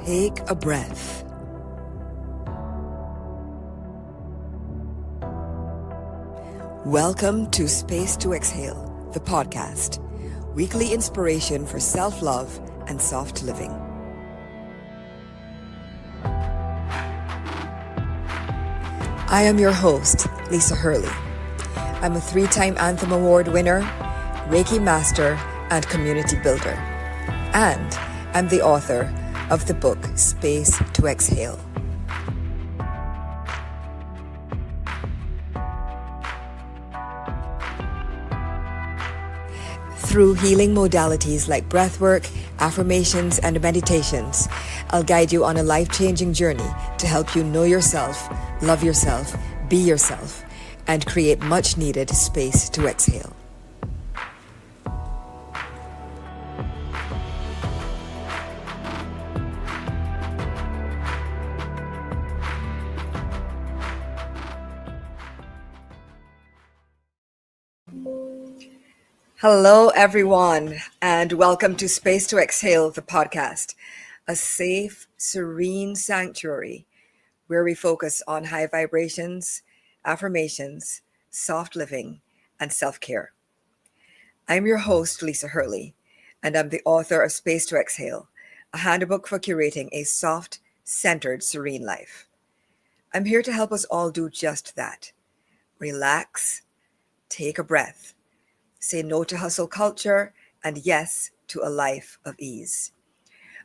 Take a breath. Welcome to Space to Exhale, the podcast, weekly inspiration for self-love and soft living. I am your host, Lisa Hurley. I'm a 3-time Anthem Award winner, Reiki master, and community builder. And I'm the author of the book Space to Exhale. Through healing modalities like breathwork, affirmations, and meditations, I'll guide you on a life-changing journey to help you know yourself, love yourself, be yourself, and create much-needed space to exhale. Hello, everyone, and welcome to Space to Exhale, the podcast, a safe, serene sanctuary where we focus on high vibrations, affirmations, soft living, and self-care. I'm your host, Lisa Hurley, and I'm the author of Space to Exhale, a handbook for curating a soft, centered, serene life. I'm here to help us all do just that. Relax, take a breath, say no to hustle culture, and yes to a life of ease.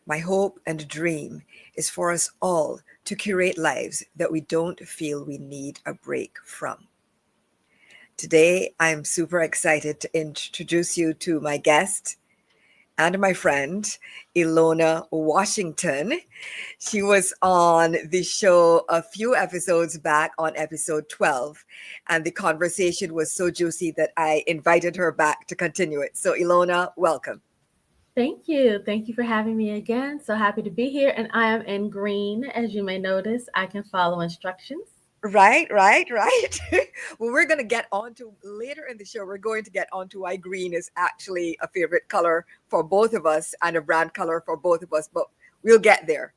My hope and dream is for us all to curate lives that we don't feel we need a break from. Today, I'm super excited to introduce you to my guest and my friend, Ilona Washington. She was on the show a few episodes back on episode 12, and the conversation was so juicy that I invited her back to continue it. So Ilona, welcome. Thank you. Thank you for having me again. So happy to be here. And I am in green. As you may notice, I can follow instructions. Right. Well, we're going to get on to later in the show. We're going to get on to why green is actually a favorite color for both of us and a brand color for both of us, but we'll get there.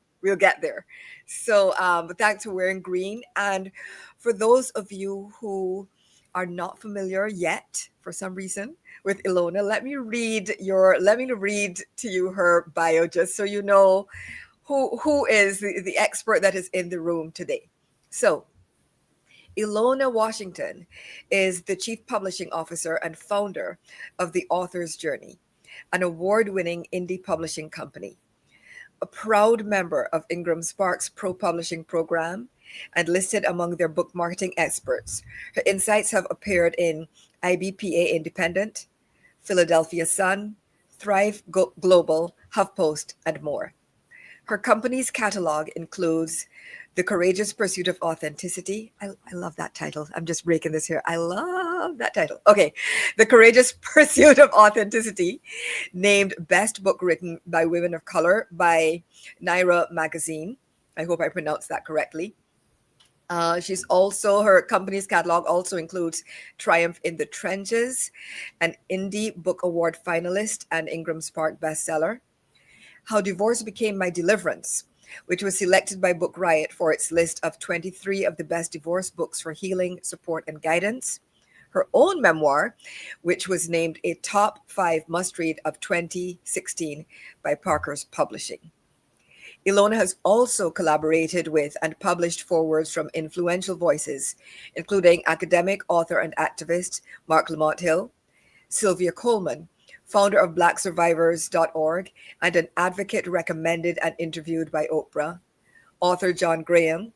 So, but thanks for wearing green. And for those of you who are not familiar yet, for some reason, with Ilona, let me read to you her bio just so you know who is the expert that is in the room today. So, Ilona Washington is the Chief Publishing Officer and founder of The Author's Journey, an award-winning indie publishing company. A proud member of Ingram Sparks Pro Publishing Program and listed among their book marketing experts, her insights have appeared in IBPA Independent, Philadelphia Sun, Thrive Global, HuffPost, and more. Her company's catalog includes The Courageous Pursuit of Authenticity. I love that title. I'm just breaking this here. I love that title. Okay. The Courageous Pursuit of Authenticity, named Best Book Written by Women of Color by Naira Magazine. I hope I pronounced that correctly. Her company's catalog also includes Triumph in the Trenches, an Indie Book Award finalist and Ingram Spark bestseller. How Divorce Became My Deliverance, which was selected by Book Riot for its list of 23 of the best divorce books for healing, support, and guidance. Her own memoir, which was named a top 5 must-read of 2016 by Parker's Publishing. Ilona has also collaborated with and published forewords from influential voices, including academic, author, and activist Mark Lamont Hill, Sylvia Coleman, founder of BlackSurvivors.org and an advocate recommended and interviewed by Oprah, author John Graham,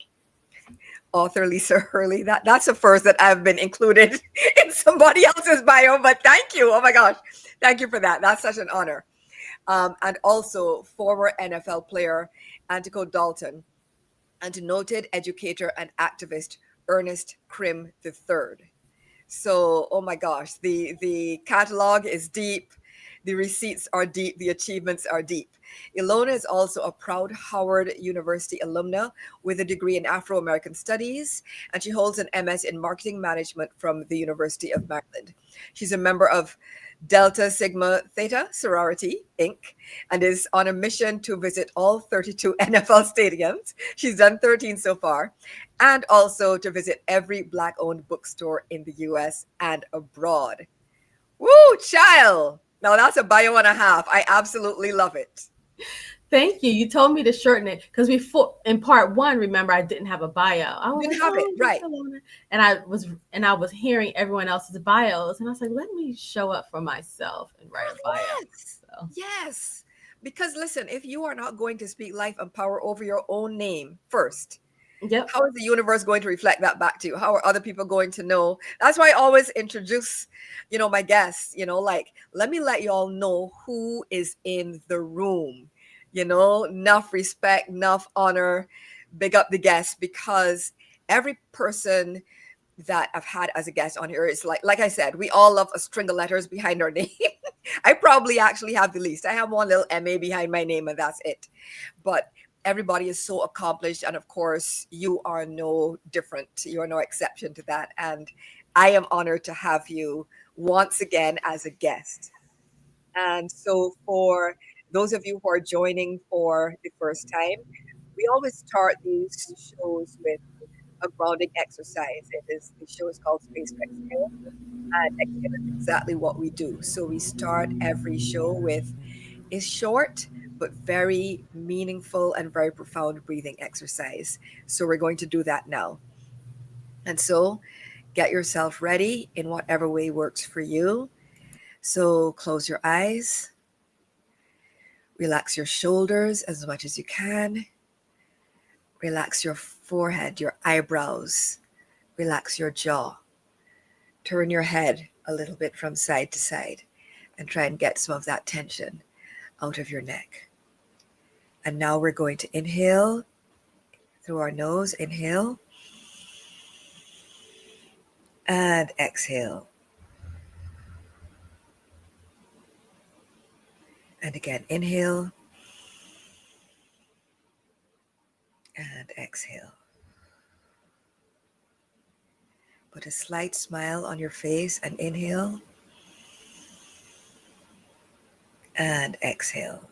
author Lisa Hurley. That's a first that I've been included in somebody else's bio, but thank you. Oh my gosh. Thank you for that. That's such an honor. And also former NFL player Antico Dalton and noted educator and activist Ernest Krim III. So, oh my gosh, the catalog is deep. The receipts are deep. The achievements are deep. Ilona is also a proud Howard University alumna with a degree in Afro-American Studies, and she holds an MS in Marketing Management from the University of Maryland. She's a member of Delta Sigma Theta Sorority, Inc., and is on a mission to visit all 32 NFL stadiums. She's done 13 so far, and also to visit every Black owned bookstore in the US and abroad. Woo, child! Now that's a bio and a half. I absolutely love it. Thank you. You told me to shorten it because before in part one, remember I didn't have a bio. I was like, Didn't have it, oh, just right? Alona. And I was hearing everyone else's bios, and I was like, let me show up for myself and write a bio. Yes. So, Yes. Because listen, if you are not going to speak life and power over your own name first, yep. how is the universe going to reflect that back to you? How are other people going to know? That's why I always introduce, my guests, like, let me let you all know who is in the room. Enough respect, enough honor, big up the guests, because every person that I've had as a guest on here is like I said, we all love a string of letters behind our name. I probably actually have the least. I have one little MA behind my name and that's it. But everybody is so accomplished, and of course you are no different. You are no exception to that, and I am honored to have you once again as a guest. And so for those of you who are joining for the first time, we always start these shows with a grounding exercise. The show is called Space to Exhale, and exhale is exactly what we do. So we start every show with a short but very meaningful and very profound breathing exercise. So we're going to do that now. And so get yourself ready in whatever way works for you. So close your eyes, relax your shoulders as much as you can, relax your forehead, your eyebrows, relax your jaw. Turn your head a little bit from side to side and try and get some of that tension out of your neck. And now we're going to inhale through our nose. Inhale and exhale. And again, inhale and exhale. Put a slight smile on your face and inhale and exhale.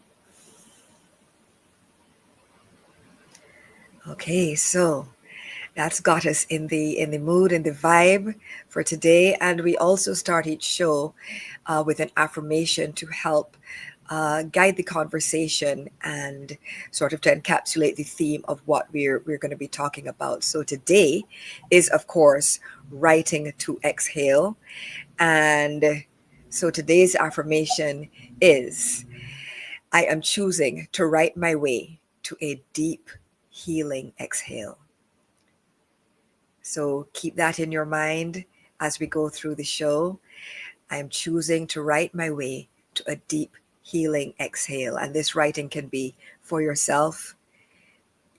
Okay, so that's got us in the mood and the vibe for today. And we also start each show with an affirmation to help guide the conversation and sort of to encapsulate the theme of what we're going to be talking about. So today is, of course, writing to exhale. And so today's affirmation is, I am choosing to write my way to a deep healing exhale. So keep that in your mind as we go through the show. I am choosing to write my way to a deep healing exhale. And this writing can be for yourself,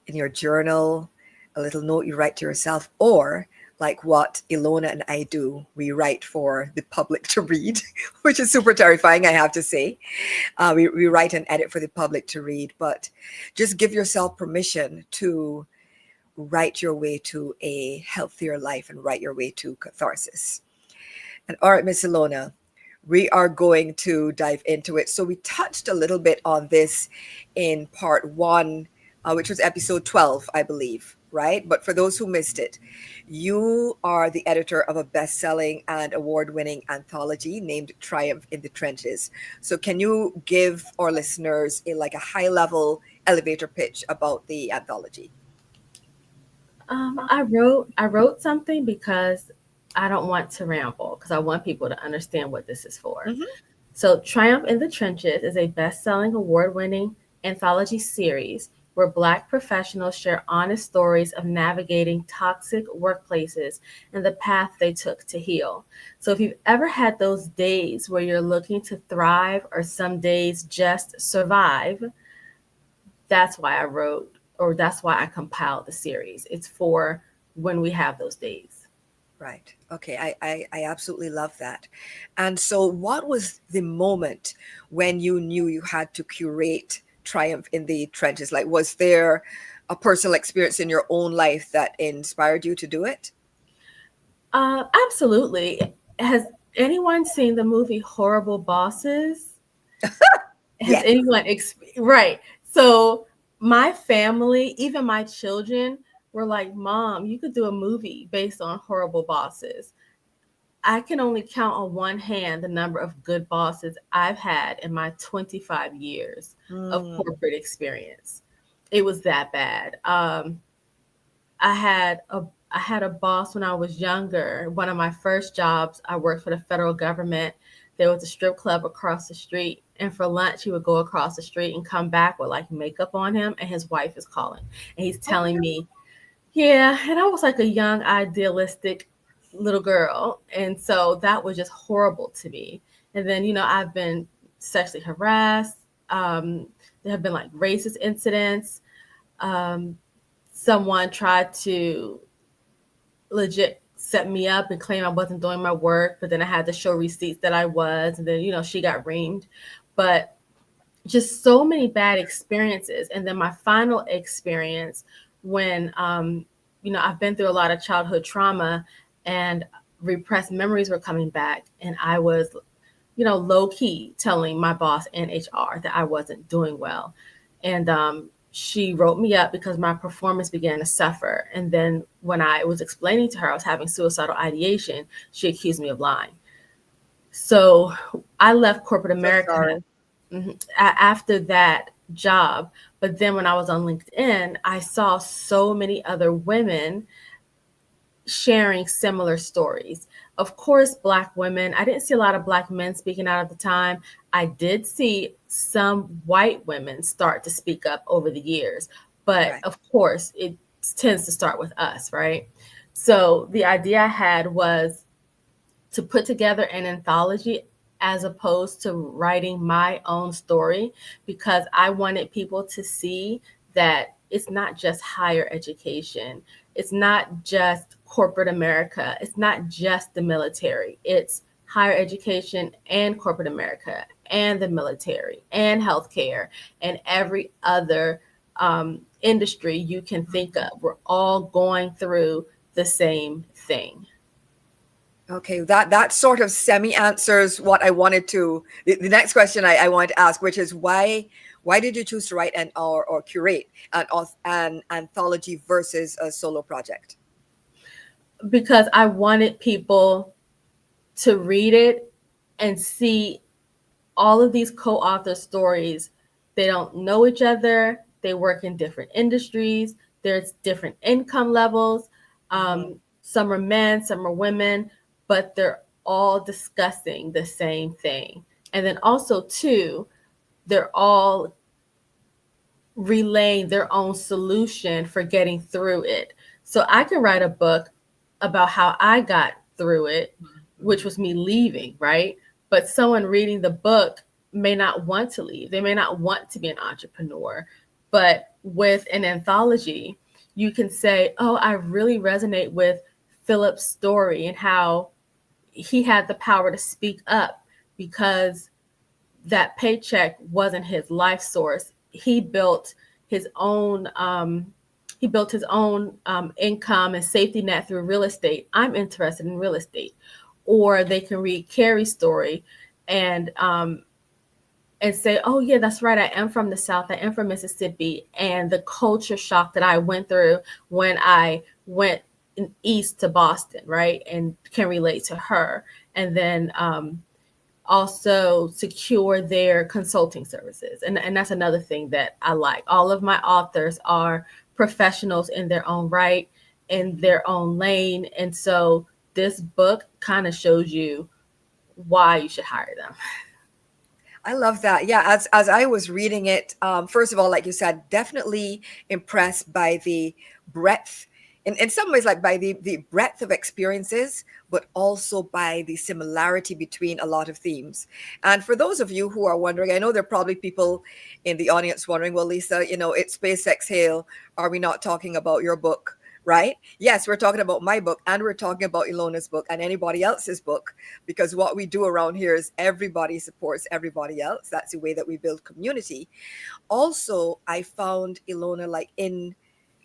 in your journal, a little note you write to yourself, or like what Ilona and I do, we write for the public to read, which is super terrifying, I have to say. We write and edit for the public to read, but just give yourself permission to write your way to a healthier life and write your way to catharsis. And all right, Miss Ilona, we are going to dive into it. So we touched a little bit on this in part one, which was episode 12, I believe, right? But for those who missed it, you are the editor of a best-selling and award-winning anthology named Triumph in the Trenches. So can you give our listeners a high-level elevator pitch about the anthology? I wrote something because I don't want to ramble because I want people to understand what this is for. Mm-hmm. So, Triumph in the Trenches is a best selling, award winning anthology series where Black professionals share honest stories of navigating toxic workplaces and the path they took to heal. So, if you've ever had those days where you're looking to thrive or some days just survive, that's why I wrote or that's why I compiled the series. It's for when we have those days. Right. Okay. I absolutely love that. And so, what was the moment when you knew you had to curate Triumph in the Trenches? Like, was there a personal experience in your own life that inspired you to do it? Absolutely. Has anyone seen the movie Horrible Bosses? Has Yes. anyone right? So my family, even my children, were like, "Mom, you could do a movie based on horrible bosses." I can only count on one hand the number of good bosses I've had in my 25 years of Mm, corporate experience. It was that bad. I had a I had a boss when I was younger. One of my first jobs, I worked for the federal government. There was a strip club across the street, and for lunch, he would go across the street and come back with like makeup on him, and his wife is calling, and he's oh telling no. me, yeah, and I was like a young, idealistic little girl, and so that was just horrible to me. And then, I've been sexually harassed. Um, there have been like racist incidents. Um, Someone tried to legit set me up and claim I wasn't doing my work, but then I had to show receipts that I was, and then she got reamed. But just so many bad experiences, and then my final experience when I've been through a lot of childhood trauma, and repressed memories were coming back, and I was low key telling my boss and HR that I wasn't doing well. And she wrote me up because my performance began to suffer. And then when I was explaining to her I was having suicidal ideation, she accused me of lying. So I left corporate So America sorry. after that job. But then when I was on LinkedIn, I saw so many other women sharing similar stories. Of course, Black women, I didn't see a lot of Black men speaking out at the time. I did see some white women start to speak up over the years, but Right. of course, it tends to start with us, right? So the idea I had was to put together an anthology as opposed to writing my own story, because I wanted people to see that it's not just higher education, it's not just corporate America, it's not just the military, it's higher education and corporate America and the military and healthcare and every other industry you can think Mhm. of. We're all going through the same thing. Okay, that sort of semi answers what I wanted to. The next question I wanted to ask, which is why did you choose to write or curate an anthology versus a solo project? Because I wanted people to read it and see all of these co-author stories. They don't know each other. They work in different industries. There's different income levels. Hmm. Some are men, some are women, but they're all discussing the same thing. And then also, too, they're all relaying their own solution for getting through it. So I can write a book about how I got through it, which was me leaving, right? But someone reading the book may not want to leave. They may not want to be an entrepreneur. But with an anthology, you can say, oh, I really resonate with Philip's story and how he had the power to speak up because that paycheck wasn't his life source. His own he built his own income and safety net through real estate. I'm interested in real estate. Or they can read Carrie's story and and say, oh yeah, that's right. I am from the South. I am from Mississippi, and the culture shock that I went through when I went east to Boston, right, and can relate to her. And then also secure their consulting services. And that's another thing that I like. All of my authors are professionals in their own right, in their own lane. And so this book kind of shows you why you should hire them. I love that. Yeah, as I was reading it, first of all, like you said, definitely impressed by the breadth, in some ways, like by the breadth of experiences, but also by the similarity between a lot of themes. And for those of you who are wondering, I know there are probably people in the audience wondering, well, Lisa, it's Space Exhale. Are we not talking about your book? Right? Yes, we're talking about my book and we're talking about Ilona's book and anybody else's book, because what we do around here is everybody supports everybody else. That's the way that we build community. Also, I found Ilona like in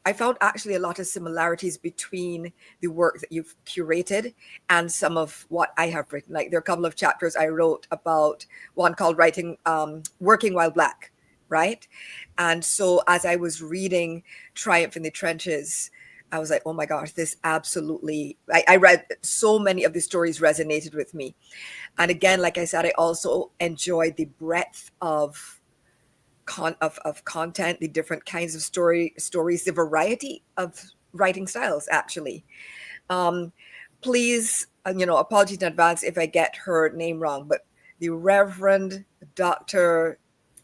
I found actually a lot of similarities between the work that you've curated and some of what I have written. Like there are a couple of chapters I wrote about, one called writing, working while black, right? And so as I was reading Triumph in the Trenches, I was like, oh my gosh, this absolutely, I read so many of the stories resonated with me. And again, like I said, I also enjoyed the breadth of content, the different kinds of stories, the variety of writing styles. Actually, um, please, apologies in advance if I get her name wrong, but the Reverend Doctor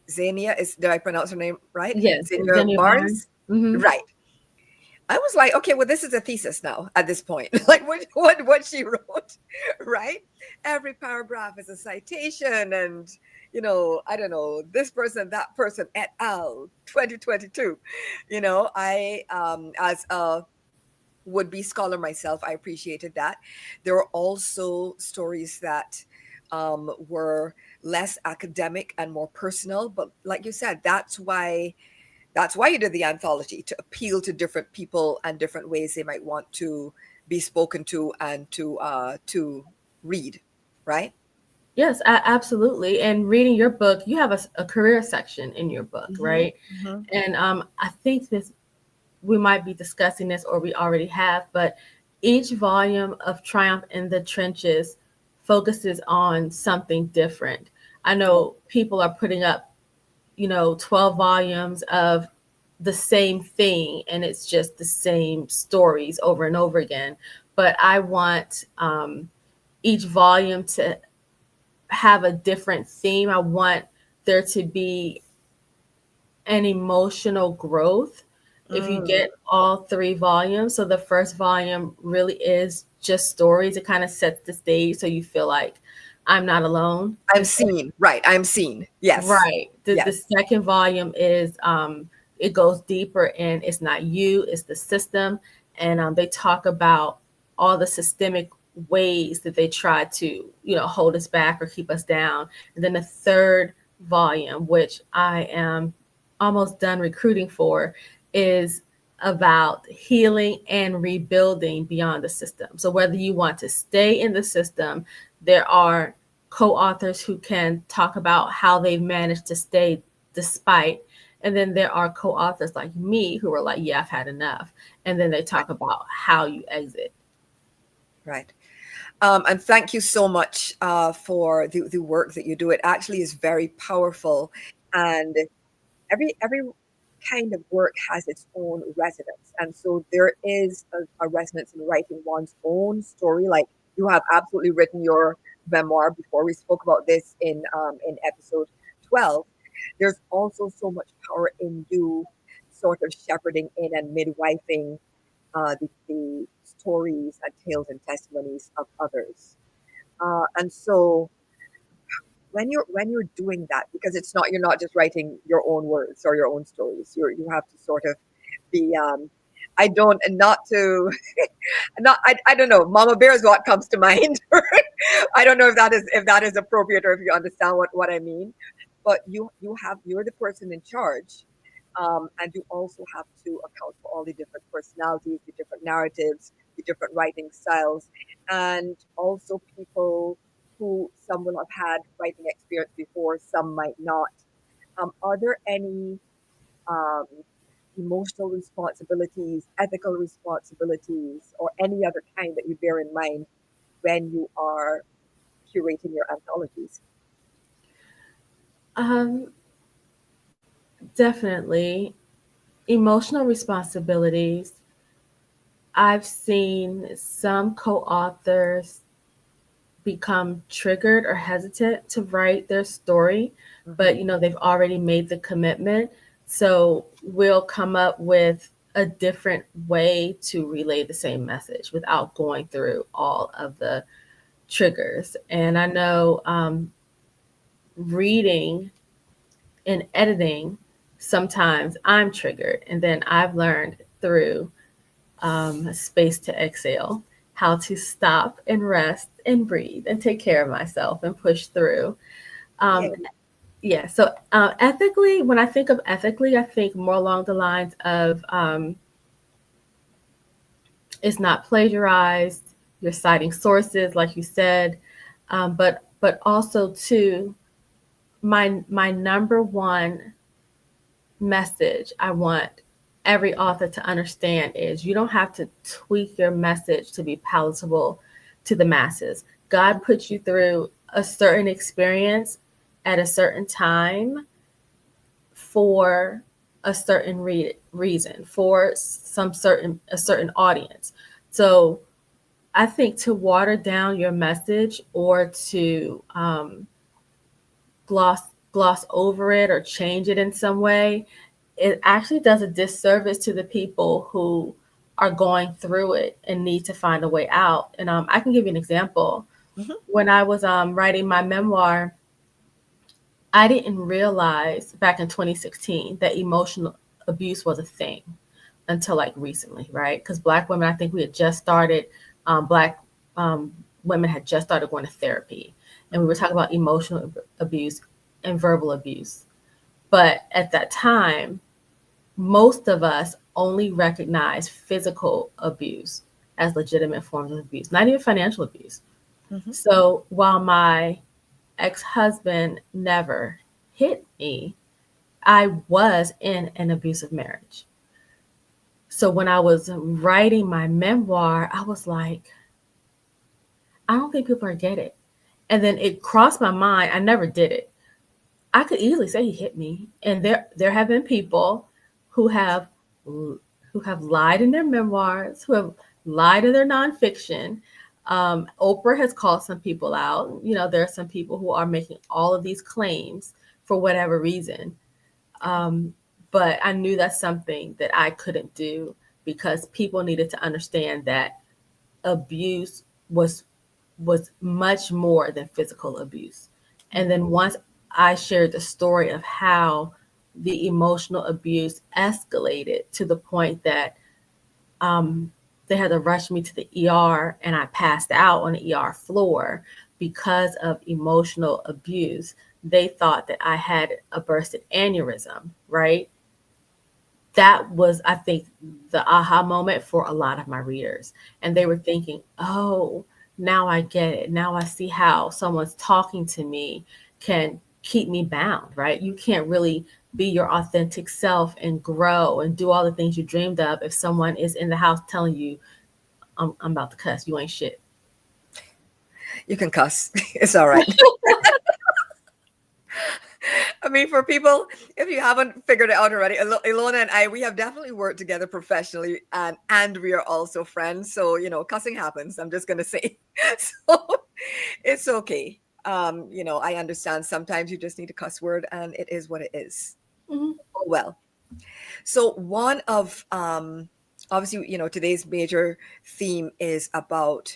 Zania, is did I pronounce her name right? Yes, Zania Zinnia Barnes. Barnes, Hmm. right? I was like, okay, well, this is a thesis now at this point. Like what she wrote, right? Every paragraph is a citation, and I don't know, this person, that person, et al. 2022. I as a would be scholar myself, I appreciated that. There were also stories that were less academic and more personal, but like you said, that's why you did the anthology, to appeal to different people and different ways they might want to be spoken to and to read, right? Yes, absolutely. And reading your book, you have a career section in your book, Hmm. right? Hmm. And I think this we might be discussing this or we already have, but each volume of Triumph in the Trenches focuses on something different. I know people are putting up, 12 volumes of the same thing and it's just the same stories over and over again. But I want each volume to have a different theme. I want there to be an emotional growth if you Mm. get all three volumes. So the first volume really is just stories. It kind of sets the stage so you feel like I'm not alone. I'm seen, right? I'm seen. Yes. Right. The Yes. second volume is it goes deeper and it's not you, it's the system. And they talk about all the systemic ways that they try to, hold us back or keep us down. And then the third volume, which I am almost done recruiting for, is about healing and rebuilding beyond the system. So whether you want to stay in the system, there are co-authors who can talk about how they've managed to stay despite, and then there are co-authors like me who are like, yeah, I've had enough, and then they Right. talk about how you exit. Right. And thank you so much for the work that you do. It actually is very powerful, and every kind of work has its own resonance, and so there is a resonance in writing one's own story. Like you have absolutely written your memoir before. We spoke about this in episode 12. There's also so much power in you sort of shepherding in and midwifing the stories and tales and testimonies of others. And so when you're doing that, because you're not just writing your own words or your own stories, you have to sort of be I don't and not to not I don't know, mama bear is what comes to mind. I don't know if that is appropriate or if you understand what I mean, but you're the person in charge, and you also have to account for all the different personalities, the different narratives, the different writing styles, and also people who some will have had writing experience before, some might not. Are there any um, emotional responsibilities, ethical responsibilities, or any other kind that you bear in mind when you are curating your anthologies? um, Definitely emotional responsibilities. I've seen some co-authors become triggered or hesitant to write their story, but Hmm. they've already made the commitment. So we'll come up with a different way to relay the same message without going through all of the triggers. And I know reading and editing, sometimes I'm triggered. And then I've learned through space to exhale how to stop and rest and breathe and take care of myself and push through. Yeah. Um, yeah. So ethically, when I think of ethically, I think more along the lines of It's not plagiarized. You're citing sources, like you said, but also too, my number one message I want every author to understand is you don't have to tweak your message to be palatable to the masses. God put you through a certain experience at a certain time for a certain reason, for some certain a certain audience. So I think to water down your message or to gloss gloss over it or change it in some way, it actually does a disservice to the people who are going through it and need to find a way out. And I can give you an example. Mhm. When I was writing my memoir, I didn't realize back in 2016 that emotional abuse was a thing until like recently, right? Because Black women, I think we had just started, Black um, women had just started going to therapy, and we were talking about emotional abuse and verbal abuse. But at that time, most of us only recognize physical abuse as legitimate forms of abuse, not even financial abuse. Mhm. So while my ex husband never hit me, I was in an abusive marriage. So when I was writing my memoir, I was like, I don't think people are get it. And then it crossed my mind. I never did it. I could easily say he hit me, and there have been people who have who have lied in their memoirs, who have lied in their nonfiction. Oprah has called some people out. You know, there are some people who are making all of these claims for whatever reason. Um, but I knew that's something that I couldn't do because people needed to understand that abuse was much more than physical abuse. And then once I shared the story of how the emotional abuse escalated to the point that um, they had to rush me to the ER and I passed out on the ER floor because of emotional abuse. They thought that I had a bursted aneurysm, right? That was, I think, the aha moment for a lot of my readers. And they were thinking, oh, now I get it. Now I see how someone's talking to me can keep me bound, right? You can't really be your authentic self and grow and do all the things you dreamed of if someone is in the house telling you, I'm about to cuss, you ain't shit. You can cuss. It's all right. I mean, for people, if you haven't figured it out already, Ilona and I, we have definitely worked together professionally, and we are also friends. So cussing happens. I'm just gonna say, so it's okay. I understand. Sometimes you just need a cuss word, and it is what it is. Mm-hmm. Oh well. So one of obviously, today's major theme is about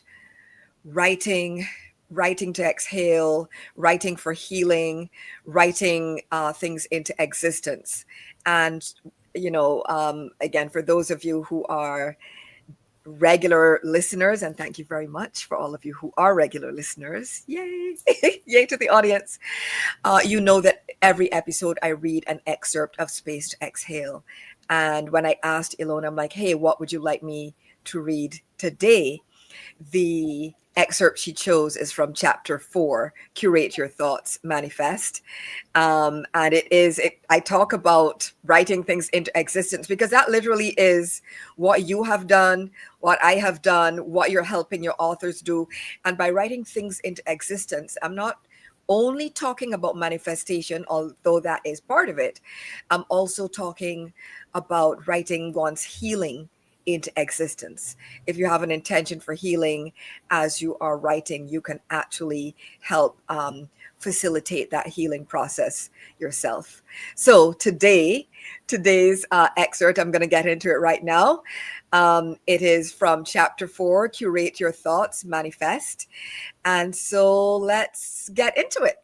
writing, writing to exhale, writing for healing, writing things into existence. And again, for those of you who are regular listeners, and thank you very much for all of you who are regular listeners, yay, yay to the audience. You know that every episode I read an excerpt of Space to Exhale. And when I asked Ilona, I'm like, hey, what would you like me to read today? The excerpt she chose is from chapter 4, Curate Your Thoughts, Manifest. And I talk about writing things into existence because that literally is what you have done, what I have done, what you're helping your authors do. And by writing things into existence, I'm not only talking about manifestation, although that is part of it. I'm also talking about writing one's healing into existence. If you have an intention for healing as you are writing, you can actually help facilitate that healing process yourself. So today's excerpt, I'm going to get into it right now. It is from chapter 4, Curate Your Thoughts, Manifest. And so let's get into it.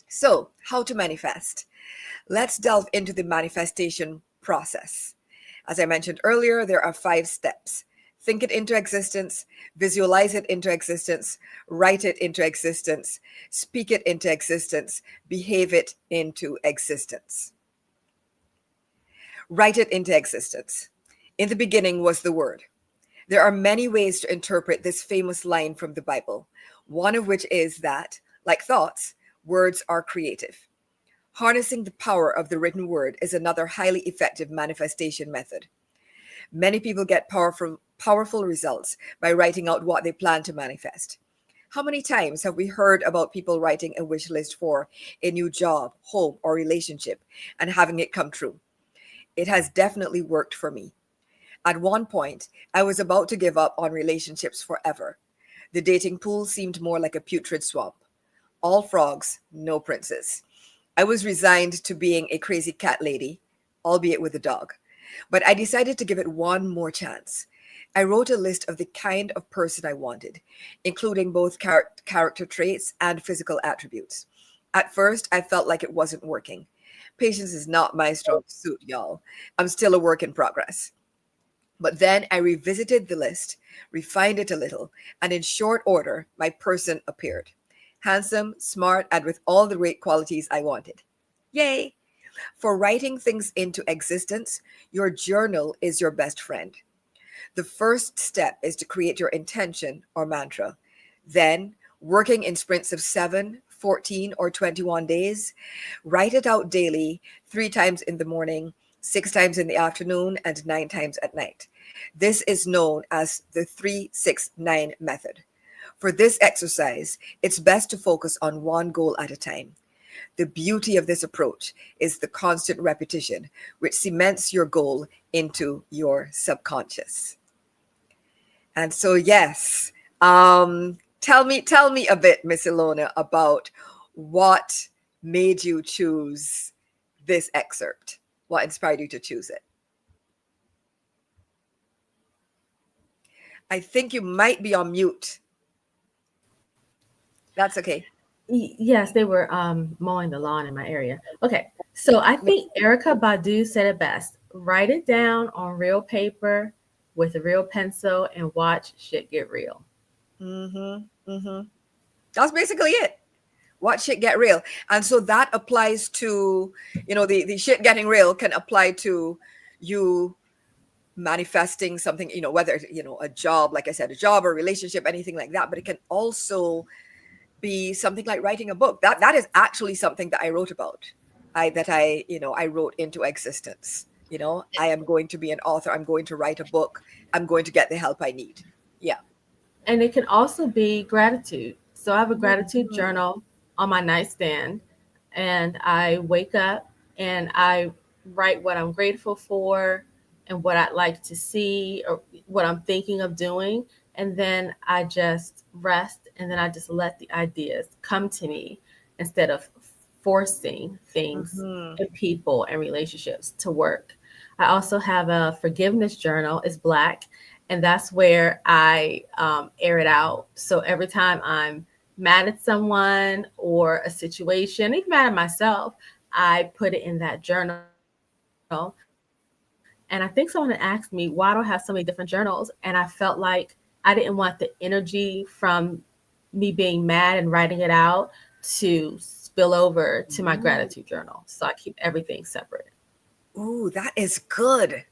So, how to manifest? Let's delve into the manifestation process. As I mentioned earlier, there are 5 steps. Think it into existence, visualize it into existence, write it into existence, speak it into existence, behave it into existence. Write it into existence. In the beginning was the Word. There are many ways to interpret this famous line from the Bible, one of which is that, like thoughts, words are creative. Harnessing the power of the written word is another highly effective manifestation method. Many people get powerful results by writing out what they plan to manifest. How many times have we heard about people writing a wish list for a new job, home, or relationship and having it come true? It has definitely worked for me. At one point, I was about to give up on relationships forever. The dating pool seemed more like a putrid swamp. All frogs, no princes. I was resigned to being a crazy cat lady, albeit with a dog. But I decided to give it one more chance. I wrote a list of the kind of person I wanted, including both character traits and physical attributes. At first, I felt like it wasn't working. Patience is not my strong suit, y'all. I'm still a work in progress. But then I revisited the list, refined it a little, and in short order, my person appeared. Handsome, smart, and with all the great qualities I wanted. Yay! For writing things into existence, your journal is your best friend. The first step is to create your intention or mantra. Then, working in sprints of 7, 14, or 21 days, write it out daily, 3 times in the morning, 6 times in the afternoon, and 9 times at night. This is known as the 3-6-9 method. For this exercise, it's best to focus on one goal at a time. The beauty of this approach is the constant repetition, which cements your goal into your subconscious. And so, yes, tell me a bit, Miss Ilona, about what made you choose this excerpt. What inspired you to choose it? I think you might be on mute. That's okay. Yes, they were mowing the lawn in my area. Okay, so I No. think Erica Badu said it best. Write it down on real paper with a real pencil and watch shit get real. Mm-hmm. Mm-hmm. That's basically it. Watch it get real. And so that applies to, the shit getting real can apply to you manifesting something, whether, a job, like I said, a job or relationship, anything like that. But it can also be something like writing a book. That is actually something that I wrote about. I wrote into existence. I am going to be an author. I'm going to write a book. I'm going to get the help I need. Yeah. And it can also be gratitude. So I have a gratitude Mhm. journal on my nightstand, and I wake up and I write what I'm grateful for and what I'd like to see or what I'm thinking of doing. And then I just rest and then I just let the ideas come to me instead of forcing things Mhm. and people and relationships to work. I also have a forgiveness journal. It's black, and that's where I air it out. So every time I'm mad at someone or a situation, even mad at myself, I put it in that journal. And I think someone had asked me, why do I have so many different journals? And I felt like I didn't want the energy from me being mad and writing it out to spill over to my gratitude Ooh. journal. So I keep everything separate. Ooh, that is good.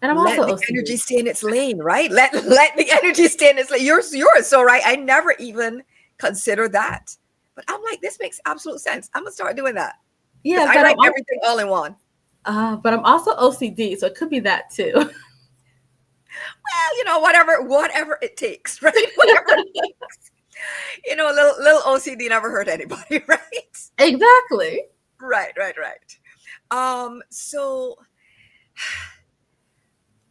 And I'm also Let the OCD. energy stay in its lane, right? Let the energy stay in its lane. You're so right. I never even considered that. But I'm like, this makes absolute sense. I'm gonna start doing that because Yeah, I write everything all in one. but I'm also OCD, so it could be that too. Well, whatever it takes, right? Whatever it takes. A little OCD never hurt anybody, right? Exactly. Right, right, right. So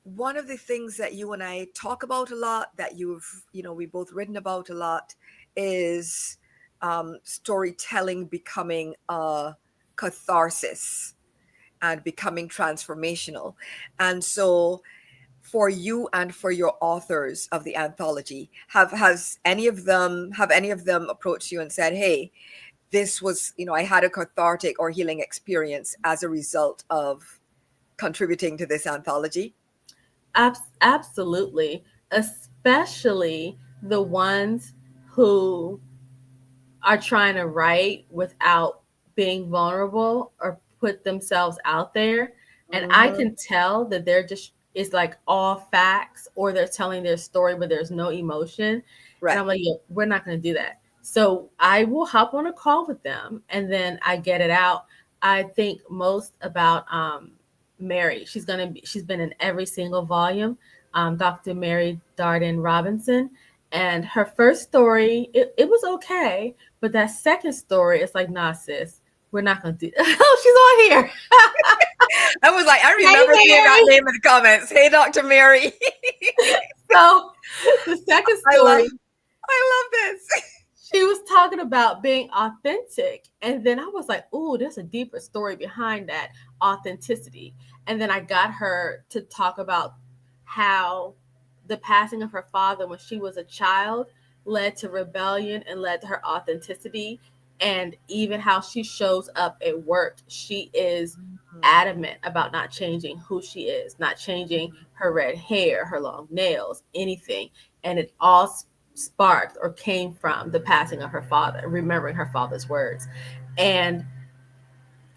one of the things that you and I talk about a lot, that we've both written about a lot, is storytelling becoming a catharsis and becoming transformational. And so, for you and for your authors of the anthology, have any of them approached you and said, "Hey, this was, I had a cathartic or healing experience as a result of contributing to this anthology"? Absolutely. Especially the ones who are trying to write without being vulnerable or put themselves out there. And I Mhm. can tell that they're just it's like all facts, or they're telling their story but there's no emotion. And Right. I'm like, yeah, we're not going to do that. So I will hop on a call with them and then I get it out. I think most about Mary. She's been in every single volume. Dr. Mary Darden Robinson. And her first story, it was okay. But that second story, it's like, nah, sis, we're not going to do that. Oh, she's on here. I was like, I Hey, remember seeing that Mary. name in the comments. Hey, Dr. Mary. So the second I love, story, I love this. she was talking about being authentic. And then I was like, ooh, there's a deeper story behind that authenticity. And then I got her to talk about how the passing of her father when she was a child led to rebellion and led to her authenticity. And even how she shows up at work, she is Mhm, adamant about not changing who she is, not changing mhm, her red hair, her long nails, anything. And it all sparked or came from the passing of her father, remembering her father's words. And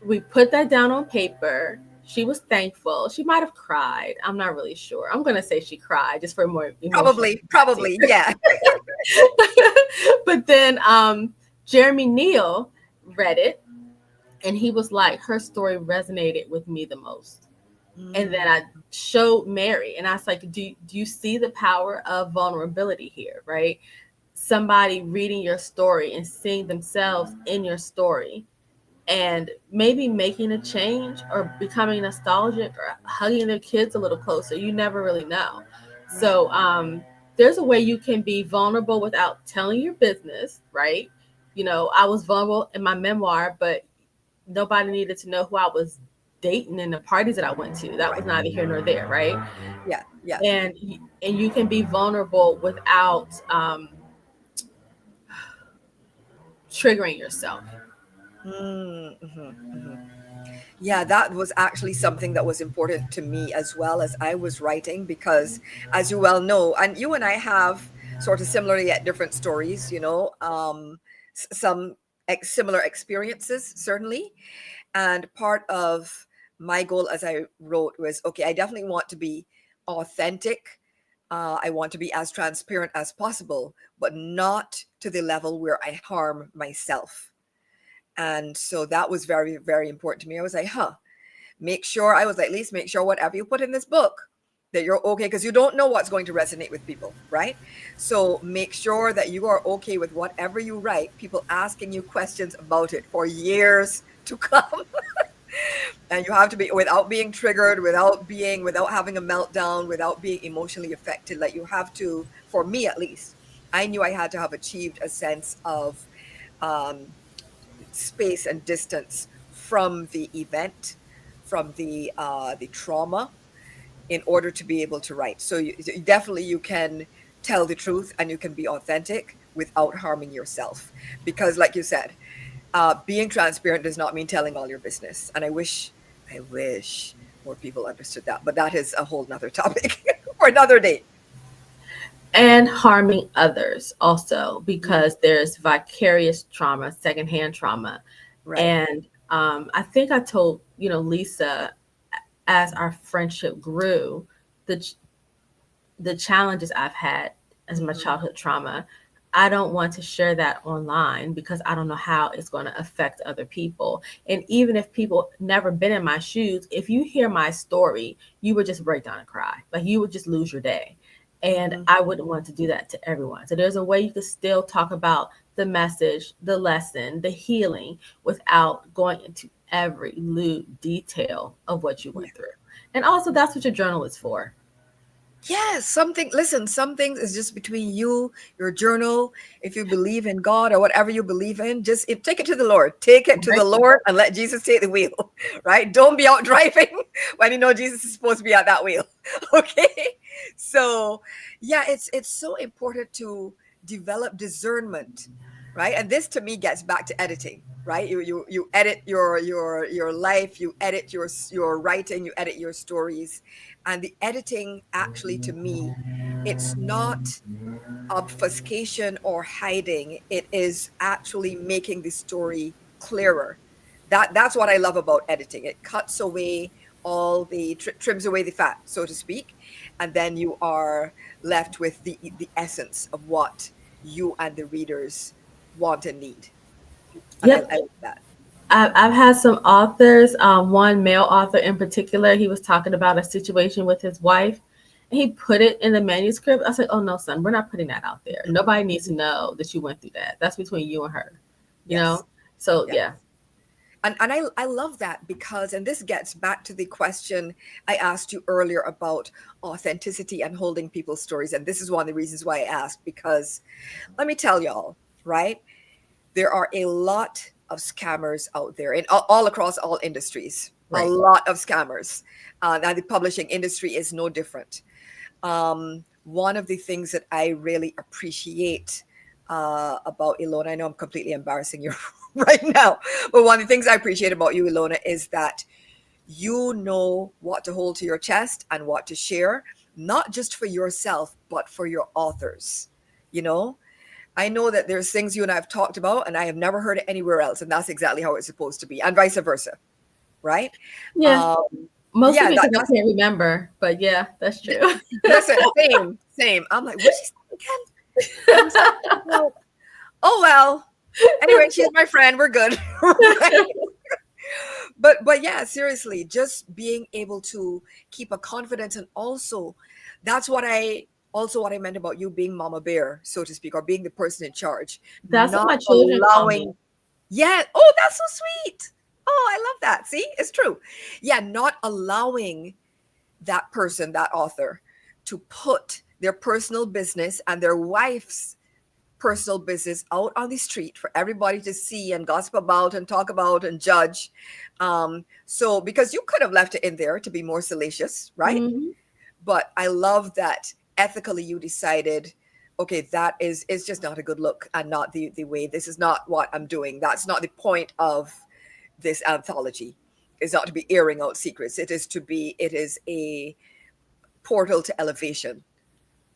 we put that down on paper. She was thankful. She might have cried. I'm not really sure. I'm going to say she cried just for more emotional. probably, yeah. But then Jeremy Neal read it and he was like, her story resonated with me the most. And then Mm, I showed Mary and I was like, do you see the power of vulnerability here, right? Somebody reading your story and seeing themselves in your story and maybe making a change or becoming nostalgic or hugging their kids a little closer. You never really know. right. So there's a way you can be vulnerable without telling your business, right? You know, I was vulnerable in my memoir, but nobody needed to know who I was dating and the parties that I went to. That was Right. neither here nor there, right? Yeah. Yeah. And and you can be vulnerable without triggering yourself. Mm-hmm, hmm. Yeah, that was actually something that was important to me as well as I was writing because, as you well know, and you and I have sort of similar yet different stories, some similar experiences, certainly. And part of my goal, as I wrote, was okay, I definitely want to be authentic. I want to be as transparent as possible, but not to the level where I harm myself. And so that was very, very important to me. I was like, make sure, I was like, at least make sure whatever you put in this book, that you're okay, because you don't know what's going to resonate with people, right? So make sure that you are okay with whatever you write, people asking you questions about it for years to come. And you have to be without being triggered, without having a meltdown, without being emotionally affected. Like you have to, for me at least, I knew I had to have achieved a sense of um, space and distance from the event, from the trauma, in order to be able to write. So definitely you can tell the truth and you can be authentic without harming yourself, because, like you said, being transparent does not mean telling all your business. And I wish more people understood that, but that is a whole nother topic for another day. And harming others also Mm, because there's vicarious trauma, secondhand trauma. right. And I think I told, Lisa, as our friendship grew, the the challenges I've had as my Hmm. childhood trauma, I don't want to share that online because I don't know how it's going to affect other people. And even if people never been in my shoes, if you hear my story, you would just break down and cry. Like you would just lose your day. And Hmm. I wouldn't want to do that to everyone. So there's a way you could still talk about the message, the lesson, the healing without going into every lewd detail of what you went through. And also, that's what your journal is for. Yes, something, listen, some things is just between you, your journal. If you believe in God or whatever you believe in, just take it to the Lord. Take it to the Right? Lord and let Jesus take the wheel, right? Don't be out driving when you know Jesus is supposed to be at that wheel. Okay? So, yeah, it's so important to develop discernment, right? And this to me gets back to editing, right? You edit your life, you edit your writing, you edit your stories, and the editing actually, to me, it's not obfuscation or hiding. It is actually making the story clearer. That's what I love about editing. It cuts away all the trims away the fat, so to speak, and then you are left with the essence of what you and the readers want and need. And Yep. I like that. I've had some authors, one male author in particular, he was talking about a situation with his wife. And he put it in the manuscript. I was like, oh no, son, we're not putting that out there. Nobody needs to know that you went through that. That's between you and her, you Yes. know? So, Yeah. yeah, And I love that because, and this gets back to the question I asked you earlier about authenticity and holding people's stories. And this is one of the reasons why I asked, because let me tell y'all, right? There are a lot of scammers out there in all across all industries, a right. lot of scammers. And the publishing industry is no different. One of the things that I really appreciate about Ilona, I know I'm completely embarrassing you right now, but one of the things I appreciate about you, Ilona, is that you know what to hold to your chest and what to share, not just for yourself, but for your authors. You know, I know that there's things you and I have talked about, and I have never heard it anywhere else, and that's exactly how it's supposed to be, and vice versa, right? Yeah. Um, Mostly yeah, because I that's can't remember, but yeah, that's true. listen, same, same. I'm like, what she said again? And so, well, oh well. Anyway, she's my friend. We're good, right? But yeah, seriously, just being able to keep a confidence, and also that's what I meant about you being mama bear, so to speak, or being the person in charge, That's what not my children call me. allowing. Yeah. Oh, that's so sweet. Oh, I love that. See, it's true. Yeah, not allowing that person, that author, to put their personal business and their wife's personal business out on the street for everybody to see and gossip about and talk about and judge. So, because you could have left it in there to be more salacious, right? Hmm. But I love that ethically you decided, okay, that is just not a good look and not the way. This is not what I'm doing. That's not the point of this anthology. Is not to be airing out secrets. It is a portal to elevation.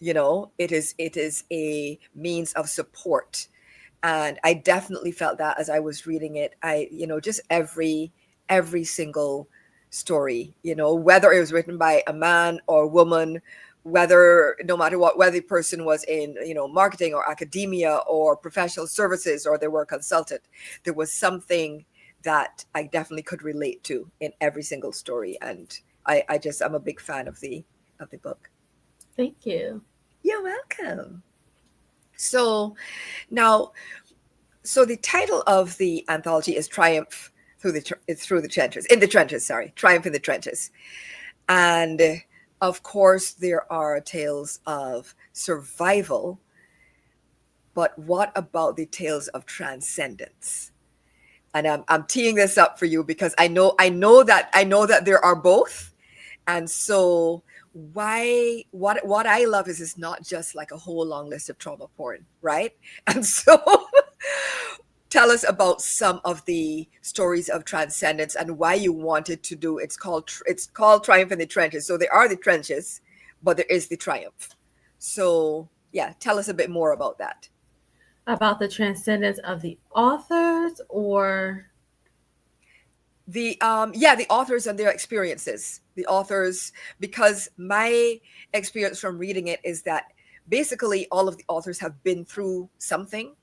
It is a means of support. And I definitely felt that as I was reading it. Just every single story, whether it was written by a man or woman, whether no matter what, whether the person was in marketing or academia or professional services, or they were a consultant, there was something that I definitely could relate to in every single story. And I'm a big fan of the book. Thank you. You're welcome. So now, so the title of the anthology is Triumph through the trenches, in the trenches, sorry, Triumph in the Trenches. And of course there are tales of survival, but what about the tales of transcendence? And I'm teeing this up for you because I know that there are both. And so, what I love is it's not just like a whole long list of trauma porn, right? And so tell us about some of the stories of transcendence and why you wanted to do. It's called Triumph in the Trenches. So there are the trenches, but there is the triumph. So yeah, tell us a bit more about that. About the transcendence of the authors, or The authors and their experiences. The authors, because my experience from reading it is that basically all of the authors have been through something,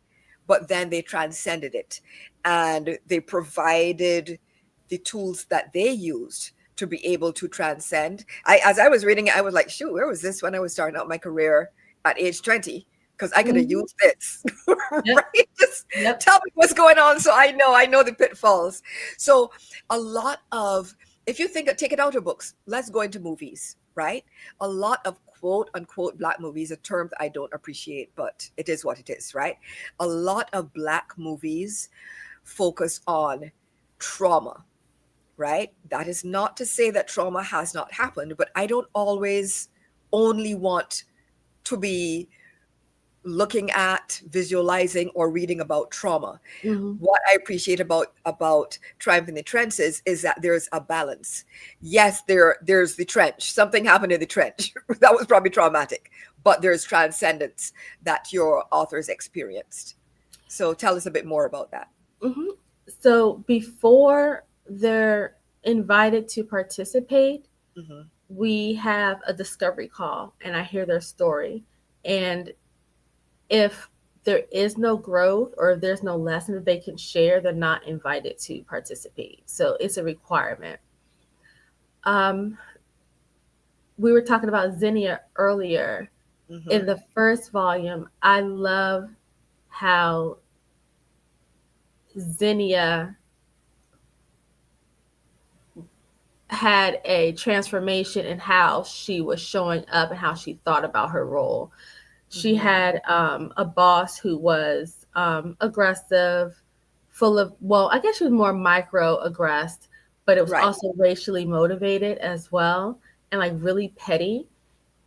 but then they transcended it, and they provided the tools that they used to be able to transcend. As I was reading it, I was like, shoot, where was this when I was starting out my career at age 20? Because I could have Mhm. used this. Yep, Right, just yep. tell me what's going on, so I know the pitfalls. So a lot of, if you think, take it out of books, let's go into movies, right? A lot of quote unquote black movies, a term that I don't appreciate, but it is what it is, right? A lot of black movies focus on trauma, right? That is not to say that trauma has not happened, but I don't always only want to be looking at, visualizing, or reading about trauma. Hmm. What I appreciate about Triumph in the Trenches is that there's a balance. Yes, there's the trench. Something happened in the trench that was probably traumatic, but there's transcendence that your authors experienced. So tell us a bit more about that. Hmm. So before their invited to participate, Hmm. we have a discovery call and I hear their story. And if there is no growth or if there's no lesson that they can share, they're not invited to participate. So it's a requirement. Um, we were talking about Zinnia earlier. In Hmm. the first volume, I love how Zinnia had a transformation in how she was showing up and how she thought about her role. She Hmm. had a boss who was aggressive, full of, well, I guess she was more micro aggressed, but it was Right. also racially motivated as well and like really petty.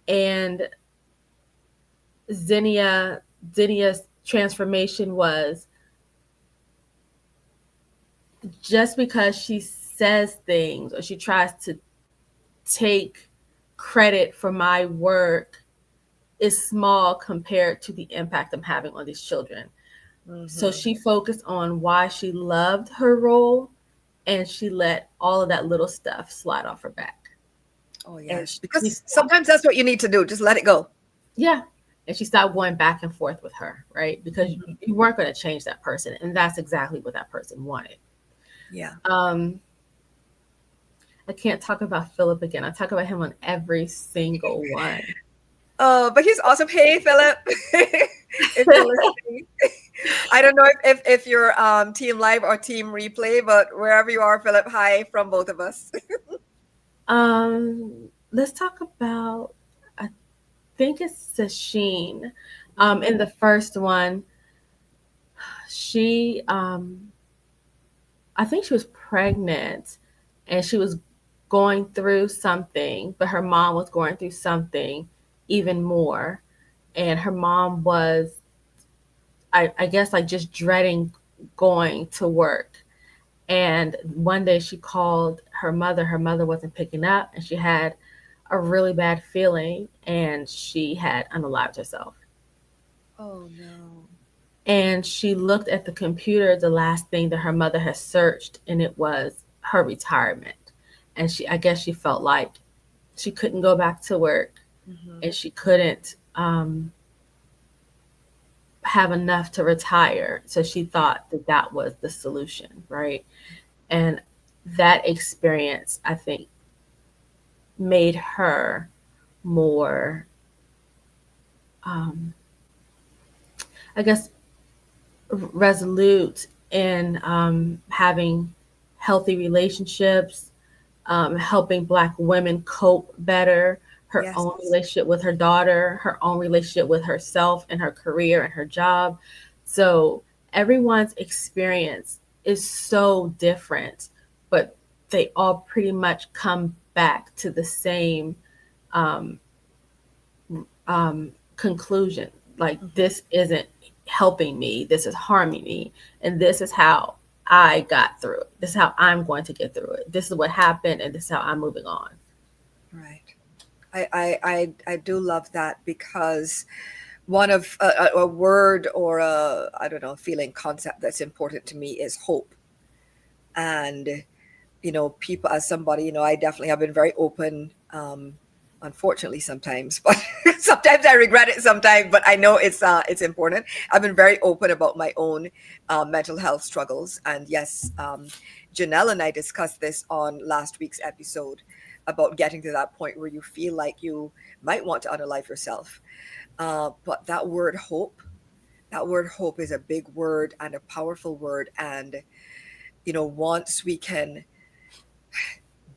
And Zinnia, Zinnia's transformation was just because she says things or she tries to take credit for my work is small compared to the impact I'm having on these children. So Hmm. she focused on why she loved her role and she let all of that little stuff slide off her back. Oh, And yes. she Because stopped, sometimes that's what you need to do. Just let it go. yeah. And she stopped going back and forth with her, right? Because Hmm. you weren't going to change that person. And that's exactly what that person wanted. Yeah. Um, I can't talk about Philip again. I talk about him on every single one. But he's awesome. Hey, Philip, if you're listening. I don't know if you're team live or team replay, but wherever you are, Philip, hi from both of us. Let's talk about, I think it's Sasheen. Hmm. In the first one, she, I think she was pregnant and she was going through something, but her mom was going through something even more. And her mom was, I guess, like just dreading going to work. And one day she called her mother. Her mother wasn't picking up, and she had a really bad feeling, and she had unalived herself. Oh no. And she looked at the computer, the last thing that her mother had searched, and it was her retirement. And I guess she felt like she couldn't go back to work Hmm. and she couldn't have enough to retire. So she Yeah. thought that that was the solution, right? And that experience, I think, made her more, um, I guess, resolute in having healthy relationships, helping Black women cope better, her Yes. own relationship with her daughter, her own relationship with herself and her career and her job. So everyone's experience is so different, but they all pretty much come back to the same um, conclusion. Like, Hmm. this isn't helping me, this is harming me, and this is how I got through it. This is how I'm going to get through it. This is what happened, and this is how I'm moving on. Right. I do love that because one of a word or a, I don't know, feeling concept that's important to me is hope. And people, as somebody, I definitely have been very open, unfortunately sometimes, but sometimes I regret it sometimes, but I know it's important. I've been very open about my own mental health struggles. And yes, Janelle and I discussed this on last week's episode about getting to that point where you feel like you might want to unalive yourself. But that word hope is a big word and a powerful word. And once we can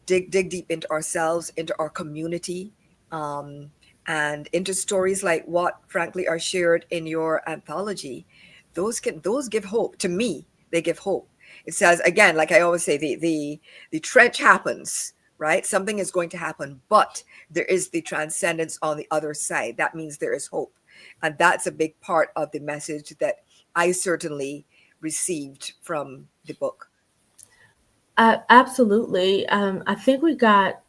dig deep into ourselves, into our community, um, and into stories like what frankly are shared in your anthology. Those give hope to me. They give hope. It says again, like I always say, the trench happens, right? Something is going to happen, but there is the transcendence on the other side. That means there is hope, and that's a big part of the message that I certainly received from the book. Absolutely. I think we got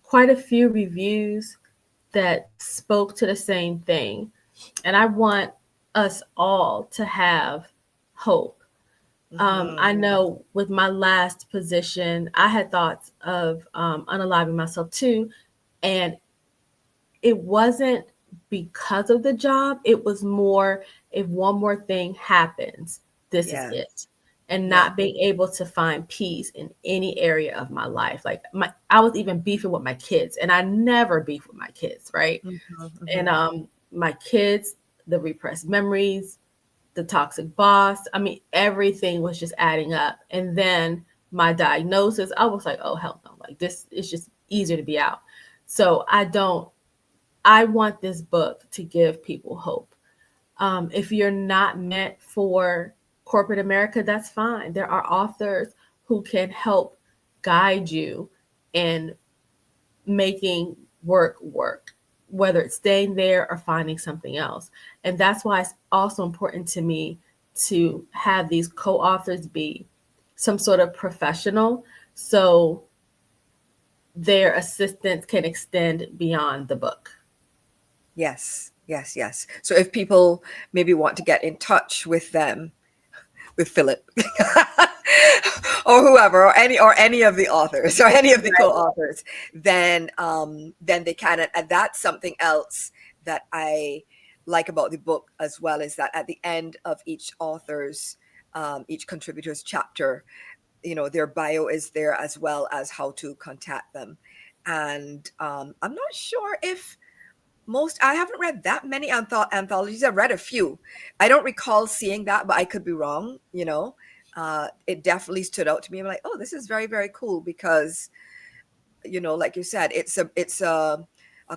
quite a few reviews that spoke to the same thing. And I want us all to have hope. Hmm. I know with my last position, I had thoughts of unaliving myself too. And it wasn't because of the job, it was more if one more thing happens, this is Yeah. it. And Yeah. not being able to find peace in any area of my life. Like I was even beefing with my kids, and I never beef with my kids, right? Hmm. And Hmm. my kids, the repressed memories, the toxic boss. I mean, everything was just adding up. And then my diagnosis, I was like, oh, hell no. Like, this is just easier to be out. So I want this book to give people hope. If you're not meant for corporate America, that's fine. There are authors who can help guide you in making work, whether it's staying there or finding something else. And that's why it's also important to me to have these co authors be some sort of professional so their assistance can extend beyond the book. Yes. Yes. Yes. So if people maybe want to get in touch with them, with Philip, or whoever, or any of the authors, or any of the Right. co-authors, then they can. And that's something else that I like about the book as well, is that at the end of each author's, each contributor's chapter, their bio is there, as well as how to contact them. And I'm not sure if most I haven't read that many anthologies. I've read a few. I don't recall seeing that, but I could be wrong. It definitely stood out to me. I'm like, oh, this is very, very cool, because like you said, it's a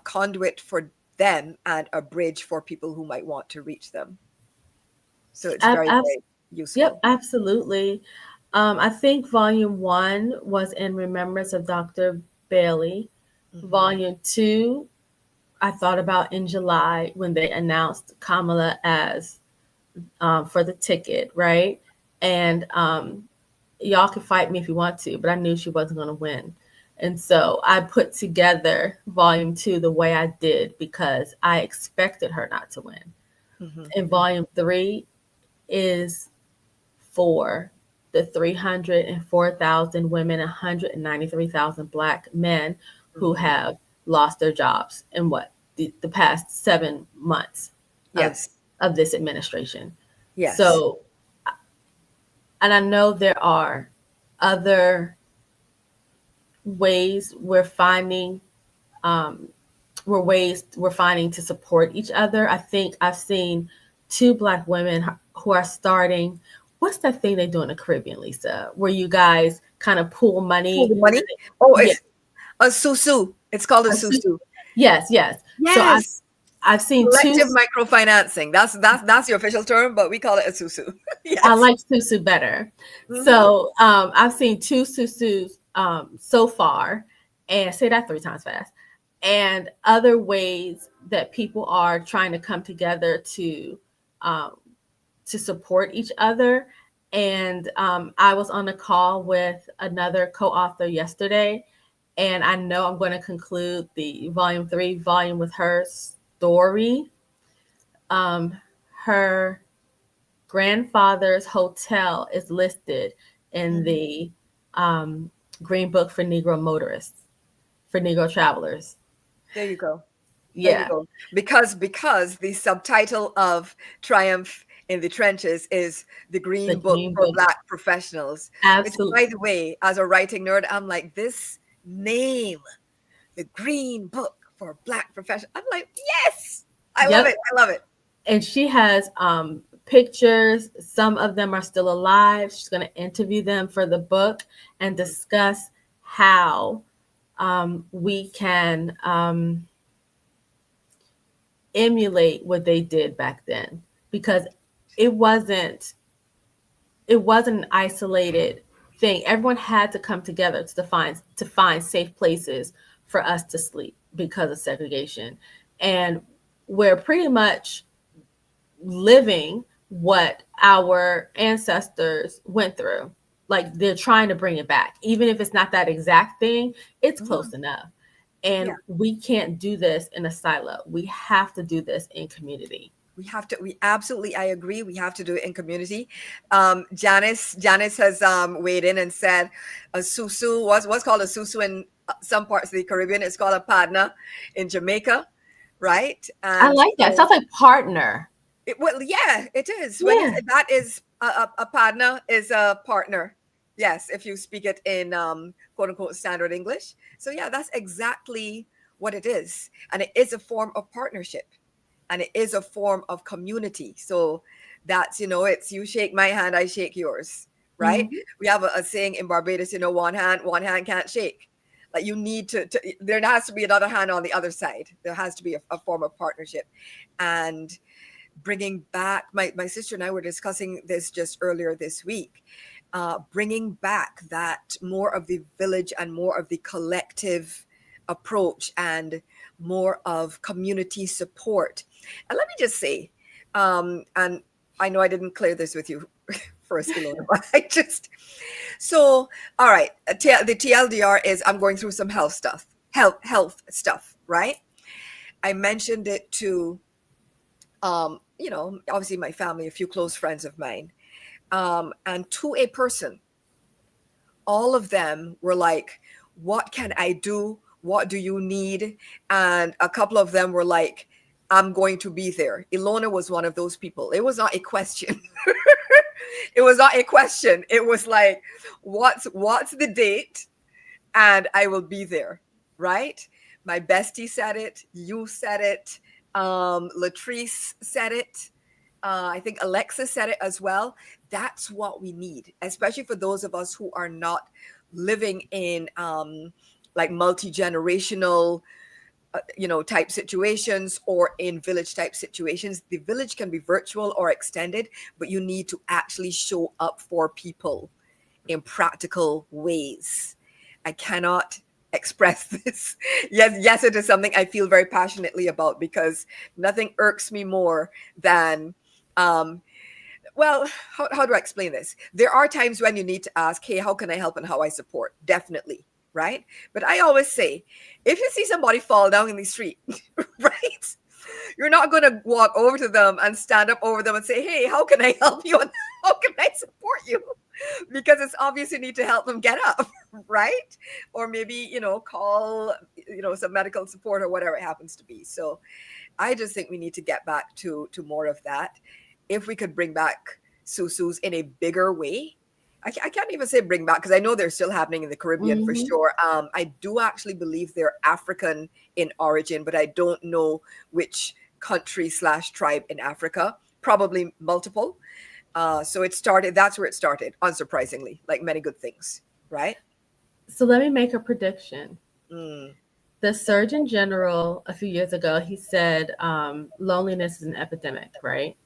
conduit for them and a bridge for people who might want to reach them. So it's Ab- very, ab- very yep, useful. absolutely. I think volume one was in remembrance of Dr. Bailey. Hmm. Volume two, I thought about in July when they announced Kamala as for the ticket, right? And y'all can fight me if you want to, but I knew she wasn't going to win. And so I put together volume two the way I did because I expected her not to win. Hmm. And volume three is for the 304,000 women, 193,000 Black men who Hmm. have lost their jobs in the past 7 months of, Yes. of this administration. Yes. So, and I know there are other ways um, we're finding to support each other. I think I've seen two Black women who are starting. What's that thing they do in the Caribbean, Lisa? Where you guys kind of pool Pool money? the money. Oh, Yeah, it's a susu. It's called a susu. yes, yes. So Yes. I've seen two. Collective microfinancing. That's the official term, but we call it a susu. I Yes. like Susu better. Hmm. So I've seen two Susus so far, and say that three times fast. And other ways that people are trying to come together um, to support each other. And I was on a call with another co-author yesterday, and I know I'm going to conclude the volume three volume with her story. Um, her grandfather's hotel is listed in Hmm. the um, Green Book for Negro motorists, for Negro travelers. There you go. There you Yeah, go. Because the subtitle of Triumph in the Trenches is The the Green Book Green for Book. Black Professionals, which, Absolutely. by the way, as a writing nerd, I'm like, this name, The Green Book for Black Professionals. I'm like, yes, I love Yep. it. I love it. And she has pictures. Some of them are still alive. She's going to interview them for the book and Mhm. discuss how we can emulate what they did back then, because it wasn't it wasn't an isolated thing. Everyone had to come together to find safe places for us to sleep because of segregation. And we're pretty much living what our ancestors went through. Like, they're trying to bring it back. Even if it's not that exact thing, it's Mhm. close enough. And Yeah, we can't do this in a silo. We have to do this in community. we absolutely, I agree, we have to do it in community. Janice has weighed in and said a susu, what's called a susu in some parts of the Caribbean, it's called a padna in Jamaica, right? I And like that. so Sounds like partner. well, yeah, it is. When you Yeah. that is a partner is a partner. Yes, if you speak it in quote unquote standard English. So yeah, that's exactly what it is, and it is a form of partnership, and it is a form of community. So that's, it's you shake my hand, I shake yours, right? Hmm. We have a saying in Barbados, one hand can't shake. Like you need to there has to be another hand on the other side. There has to be a form of partnership, and bringing back my sister and I were discussing this just earlier this week, bringing back that more of the village and more of the collective approach and more of community support. And let me just say, and I know I didn't clear this with you first, Ilona, but I just so all right. The TLDR is I'm going through some health stuff, right? I mentioned it to obviously my family, a few close friends of mine, and to a person, all of them were like, "What can I do? What do you need?" And a couple of them were like, "I'm going to be there." Ilona was one of those people. It was not a question. It was not a question. It was like, "What's the date?" And I will be there, right? My bestie said it, you said it, Latrice said it. I think Alexa said it as well. That's what we need, especially for those of us who are not living in like multi generational, type situations or in village type situations. The village can be virtual or extended, but you need to actually show up for people in practical ways. I cannot express this. Yes, it is something I feel very passionately about because nothing irks me more than um, well, how do I explain this? There are times when you need to ask, hey, how can I help and how I support? Definitely, right? But I always say, if you see somebody fall down in the street, right? You're not going to walk over to them and stand up over them and say, hey, how can I help you? And how can I support you? Because it's obvious you need to help them get up, right? Or maybe, call, some medical support or whatever it happens to be. So I just think we need to get back to more of that. If we could bring back susus in a bigger way, I can't even say bring back because I know they're still happening in the Caribbean for Hmm. sure. I do actually believe they're African in origin, but I don't know which country/tribe in Africa. Probably multiple. So it started. That's where it started. Unsurprisingly, like many good things, right? So let me make a prediction. Mm, The Surgeon General a few years ago, he said loneliness is an epidemic, right?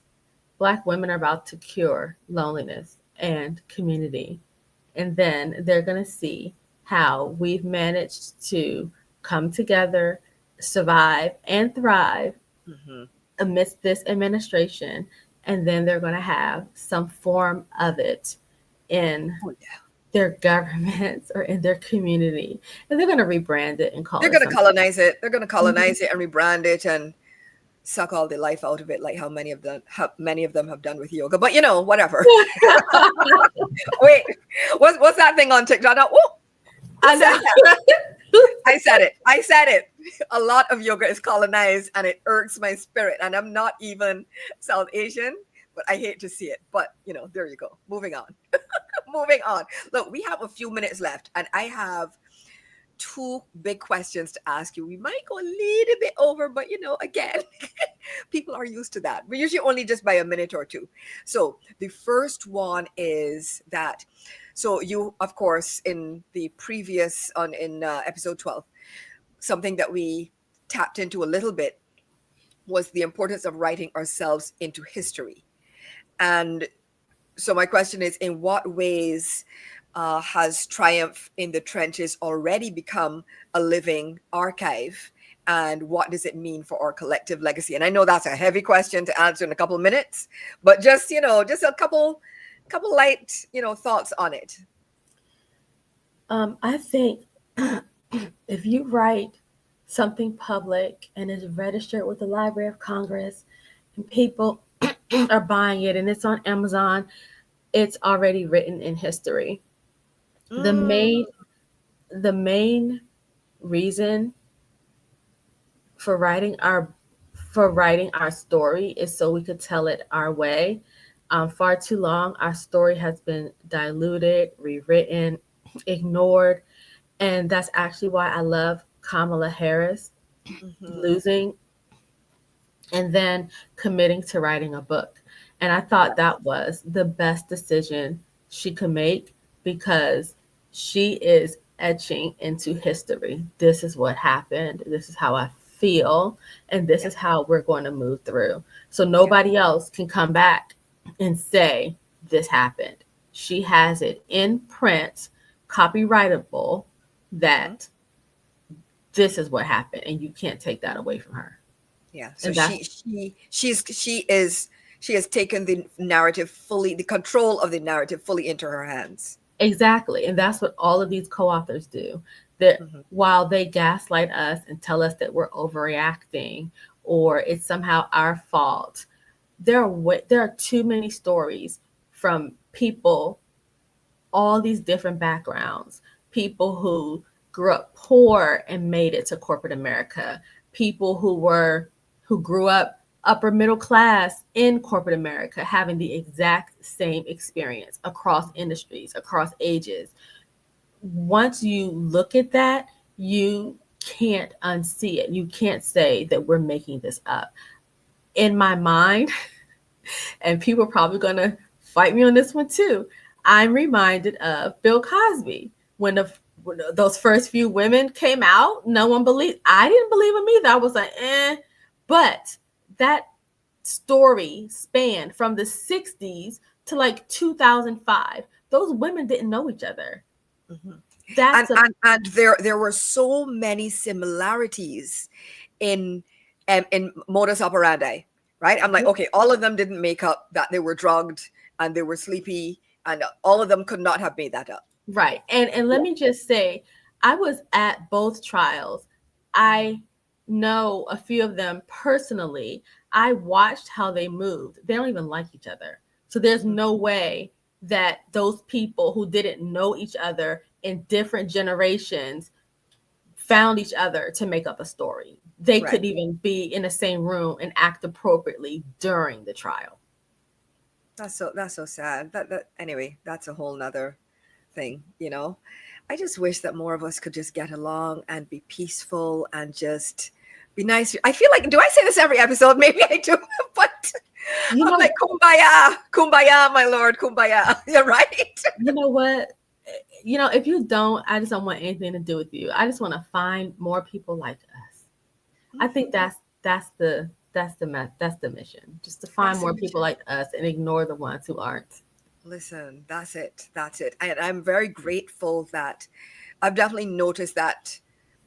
Black women are about to cure loneliness and community. And then they're going to see how we've managed to come together, survive, and thrive hmm. amidst this administration. And then they're going to have some form of it in Oh yeah. their governments or in their community. And they're going to rebrand it and call They're it going to something. colonize it. They're going to Mhm. colonize it and rebrand it and suck all the life out of it, like how many of them have done with yoga. But whatever. Wait, what's that thing on TikTok? Now, oh, who I said know. that? I said it. I said it. A lot of yoga is colonized, and it irks my spirit. And I'm not even South Asian, but I hate to see it. But there you go. Moving on. Moving on. Look, we have a few minutes left, and I have two big questions to ask you. We might go a little bit over, but again, people are used to that. We usually only just by a minute or two. So the first one is that. So you, of course, in the previous on in episode 12, something that we tapped into a little bit was the importance of writing ourselves into history. And so my question is, in what ways has Triumph in the Trenches already become a living archive? And what does it mean for our collective legacy? And I know that's a heavy question to answer in a couple of minutes, but just a couple light, thoughts on it. I think if you write something public and is registered with the Library of Congress People are buying it and it's on Amazon. It's already written in history. The Mm, main the main reason for writing our story is so we could tell it our way. Far too long, our story has been diluted, rewritten, ignored, and that's actually why I love Kamala Harris mhm. losing and then committing to writing a book. And I thought Yes. that was the best decision she could make because she is etching into history. This is what happened. This is how I feel. And this Yeah. is how we're going to move through. So Yeah. nobody else can come back and say, this happened. She has it in print, copyrightable, Mhm. that this is what happened. And you can't take that away from her. Yeah. So And that's she has taken the narrative fully, the control of the narrative fully into her hands. exactly. And that's what all of these co authors do. That Mhm. while they gaslight us and tell us that we're overreacting or it's somehow our fault, there are too many stories from people, all these different backgrounds, people who grew up poor and made it to corporate America, people who grew up upper middle class in corporate America having the exact same experience across industries, across ages. Once you look at that, you can't unsee it. You can't say that we're making this up. In my mind, and people are probably going to fight me on this one too. I'm reminded of Bill Cosby when those first few women came out. No one believed. I didn't believe them either. I was like, eh. But that story spanned from the '60s to like 2005. Those women didn't know each other. Mhm. That's a And there were so many similarities in in modus operandi, right? I'm like, okay, all of them didn't make up that they were drugged and they were sleepy, and all of them could not have made that up. right. And let Yeah. me just say, I was at both trials. Mhm. I know a few of them personally. I watched how they moved. They don't even like each other. So there's Mhm. no way that those people who didn't know each other in different generations found each other to make up a story. They Right. couldn't even be in the same room and act appropriately during the trial. That's so sad. That anyway, that's a whole nother thing. I just wish that more of us could just get along and be peaceful and just be nice. I feel like, do I say this every episode? Maybe I do, but You I'm like, know, kumbaya, kumbaya, my lord, kumbaya. You're right. you know what? If you don't, I just don't want anything to do with you. I just want to find more people like us. I think Mhm. that's the mission. Just to find That's the more people mission. like us and ignore the ones who aren't. Listen, that's it. That's it. And I'm very grateful that I've definitely noticed that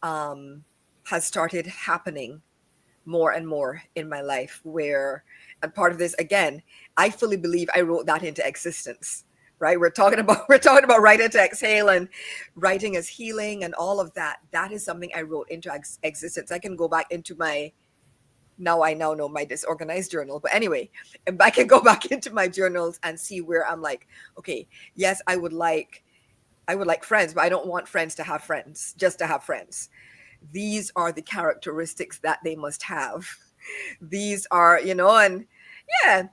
um, has started happening more and more in my life where, and part of this again, I fully believe I wrote that into existence, right? We're talking about writing to exhale and writing as healing and all of that. That is something I wrote into existence. I can go back into my, now I now know my disorganized journal, but anyway, and I can go back into my journals and see where I'm like, okay, yes, I would like friends, but I don't want friends to have friends just to have friends. These are the characteristics that they must have. These are, and yeah,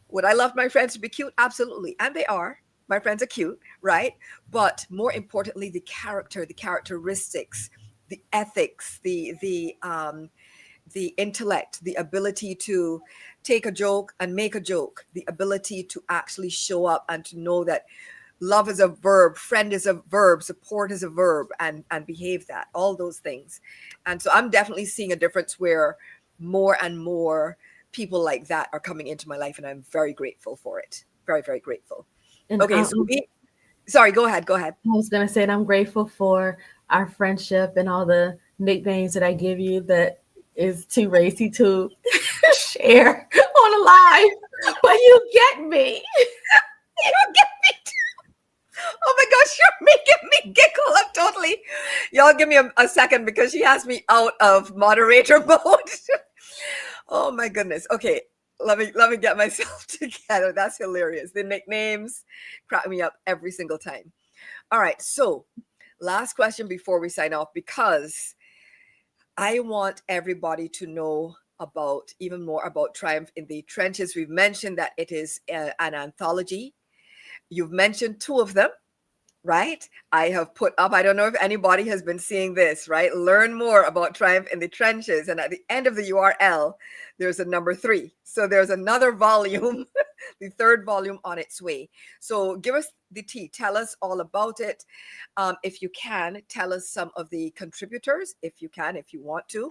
would I love my friends to be cute? Absolutely. And they are. My friends are cute, right? But more importantly, the character, the characteristics, the ethics, the intellect, the ability to take a joke and make a joke, the ability to actually show up and to know that love is a verb, friend is a verb, support is a verb, and behave that, all those things. And so I'm definitely seeing a difference where more and more people like that are coming into my life, and I'm very grateful for it. Very, very grateful. And Okay, so sorry, go ahead, go ahead. I was gonna say, and I'm grateful for our friendship and all the nicknames that I give you that is too racy to share on a live, but you get me. You get me. Oh my gosh, you're making me giggle. I'm totally. Y'all give me a second because she has me out of moderator mode. Oh my goodness. Okay. Let me get myself together. That's hilarious. The nicknames crack me up every single time. All right, so last question before we sign off, because I want everybody to know about even more about Triumph in the Trenches. We've mentioned that it is an anthology. You've mentioned two of them, right? I have put up, I don't know if anybody has been seeing this, right? Learn more about Triumph in the Trenches. And at the end of the URL, there's a number 3. So there's another volume, the third volume on its way. So give us the tea. Tell us all about it. If you can, tell us some of the contributors, if you can, if you want to.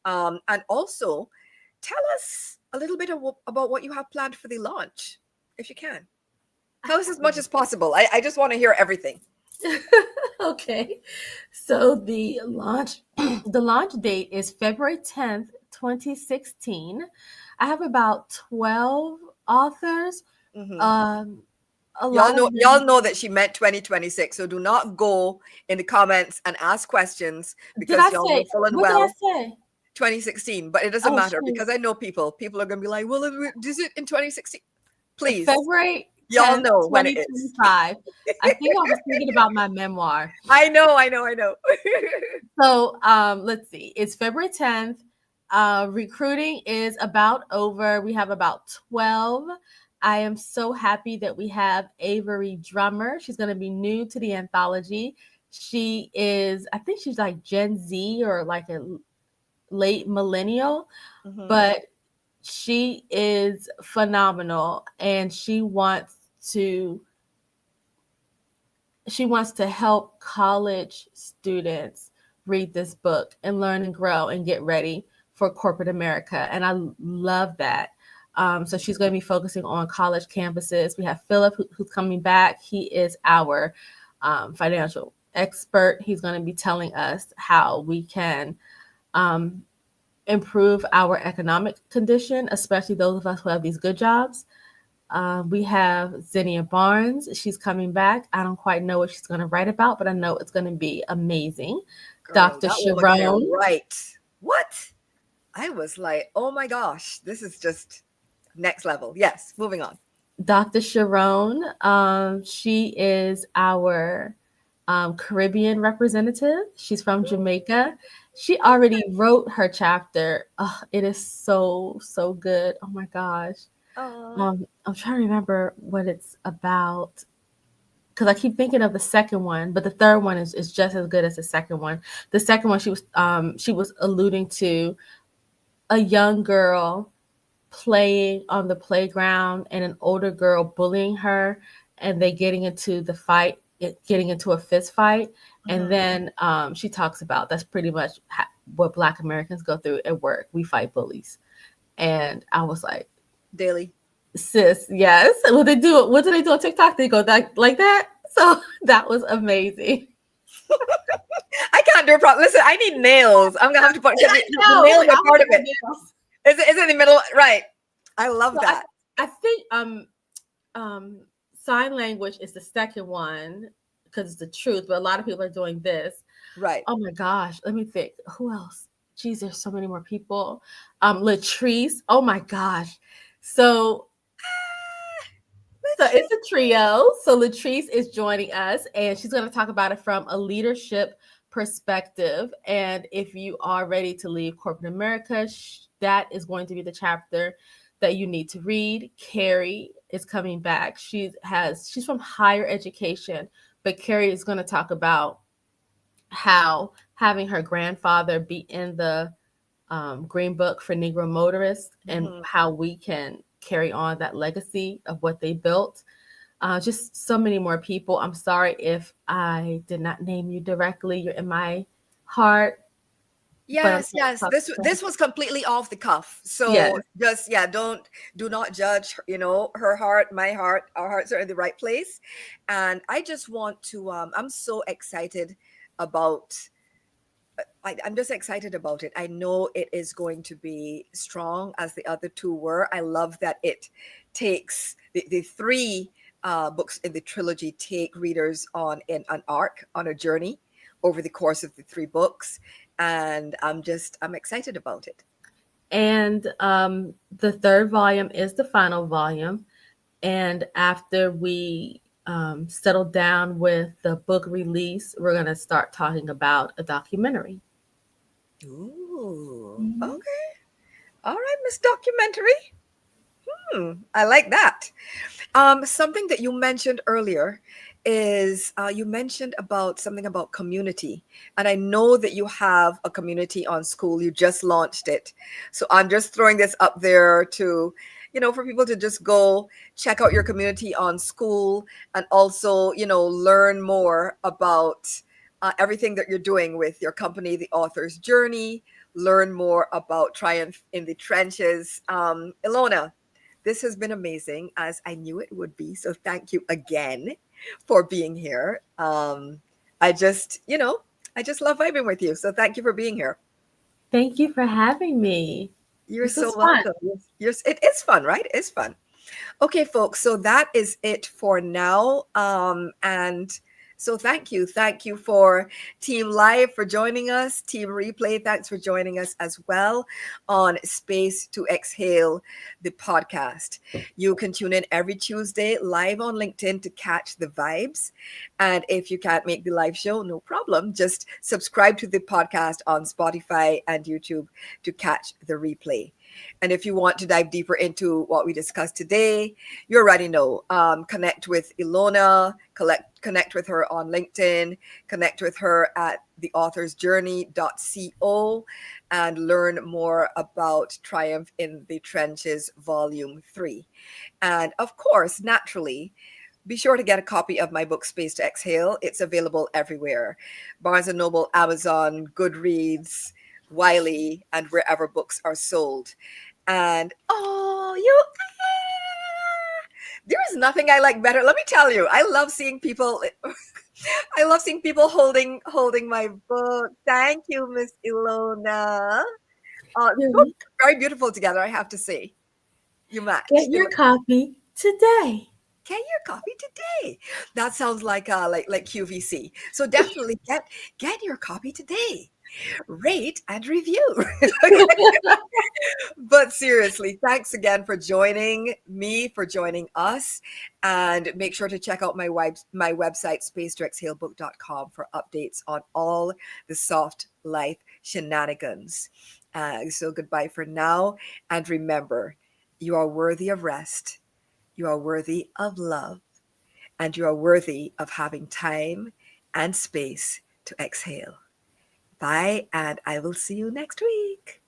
And also tell us a little bit about what you have planned for the launch, if you can. Tell us as much as possible. I just want to hear everything. Okay. So the launch date is February 10th, 2016. I have about 12 authors. Hmm. Um a lot of Y'all them. know that she meant 2026. So do not go in the comments and ask questions Did because I y'all know say full and what did I well say? 2016. But it doesn't Oh matter shoot. because I know people. People are gonna be like, well, is it in 2016? Please, February y'all 10th, know when it is. 2025. I think I was thinking about my memoir. I know, I know, I know. So let's see. It's February 10th. Recruiting is about over. We have about 12. I am so happy that we have Avery Drummer. She's going to be new to the anthology. She is, I think she's like Gen Z or like a late millennial, Hmm. but she is phenomenal and to she wants to help college students read this book and learn and grow and get ready for corporate America. And I love that. So she's going to be focusing on college campuses. We have Philip, who's coming back. He is our financial expert. He's going to be telling us how we can um, improve our economic condition, especially those of us who have these good jobs. We have Zinnia Barnes. She's coming back. I don't quite know what she's going to write about, but I know it's going to be amazing. Girl, Dr. that woman can Sharon. write. What? I was like, oh my gosh, this is just next level. Yes, moving on. Dr. Sharon. She is our Caribbean representative. She's from Jamaica. She already wrote her chapter. Oh, it is so, so good. Oh my gosh. Oh, I'm trying to remember what it's about because I keep thinking of the second one, but the third one is just as good as the second one. The second one she was alluding to a young girl playing on the playground and an older girl bullying her and they getting into a fist fight. And mhm. then she talks about that's pretty much what Black Americans go through at work. We fight bullies. And I was like, Daily. sis, yes. What do they do on TikTok? They go like that. So that was amazing. I can't do it properly. Listen, I need nails. I'm gonna have to put because I the know. nails I are was part of doing it. nails. Is it in the middle? Right. I So love that. I think sign language is the second one because it's the truth, but a lot of people are doing this. Right. Oh my gosh, let me think. Who else? Geez, there's so many more people. Latrice. Oh my gosh. So so it's a trio. So Latrice is joining us, and she's going to talk about it from a leadership perspective. And if you are ready to leave corporate America, that is going to be the chapter that you need to read. Carrie is coming back. She's from higher education, but Carrie is going to talk about how having her grandfather be in the Green Book for Negro motorists and Mhm. how we can carry on that legacy of what they built. Just so many more people. I'm sorry if I did not name you directly. You're in my heart, but I'm Yes, trying to yes. talk. This was completely off the cuff. So Yes, just yeah, do not judge, her heart, my heart, our hearts are in the right place. And I just want to I'm so excited about I'm just excited about it. I know it is going to be strong as the other two were. I love that it takes the three books in the trilogy take readers on in an arc, on a journey over the course of the three books. And I'm excited about it. And the third volume is the final volume. And after we settle down with the book release, we're going to start talking about a documentary. Ooh, Mhm. okay. All right, Miss Documentary. I like that. Something that you mentioned earlier is you mentioned about something about community. And I know that you have a community on school. You just launched it. So I'm just throwing this up there to, for people to just go check out your community on school and also, learn more about everything that you're doing with your company, The Author's Journey, learn more about Triumph in the Trenches. Ilona, this has been amazing, as I knew it would be. So thank you again for being here. I just, I just love vibing with you. So thank you for being here. Thank you for having me. You're This so was fun. welcome. It is fun, right? It's fun. Okay, folks, so that is it for now. And so thank you. Thank you for Team Live for joining us. Team Replay, thanks for joining us as well on Space to Exhale, the podcast. You can tune in every Tuesday live on LinkedIn to catch the vibes. And if you can't make the live show, no problem. Just subscribe to the podcast on Spotify and YouTube to catch the replay. And if you want to dive deeper into what we discussed today, you already know. Connect with Ilona, connect with her on LinkedIn, connect with her at theauthorsjourney.co, and learn more about Triumph in the Trenches Volume 3. And of course, naturally, be sure to get a copy of my book, Space to Exhale. It's available everywhere: Barnes& and Noble, Amazon, Goodreads, Wiley, and wherever books are sold. And oh, there is nothing I like better. Let me tell you, I love seeing people. I love seeing people holding my book. Thank you, Miss Ilona. You You look very beautiful together, I have to say. You match. get your copy today. Get your coffee today. That sounds like like QVC. So definitely get your coffee today. Rate and review. But seriously, thanks again for joining me, for joining us. And make sure to check out my website, space2exhalebook.com, for updates on all the soft life shenanigans. So goodbye for now. And remember, you are worthy of rest. You are worthy of love. And you are worthy of having time and space to exhale. Bye, and I will see you next week.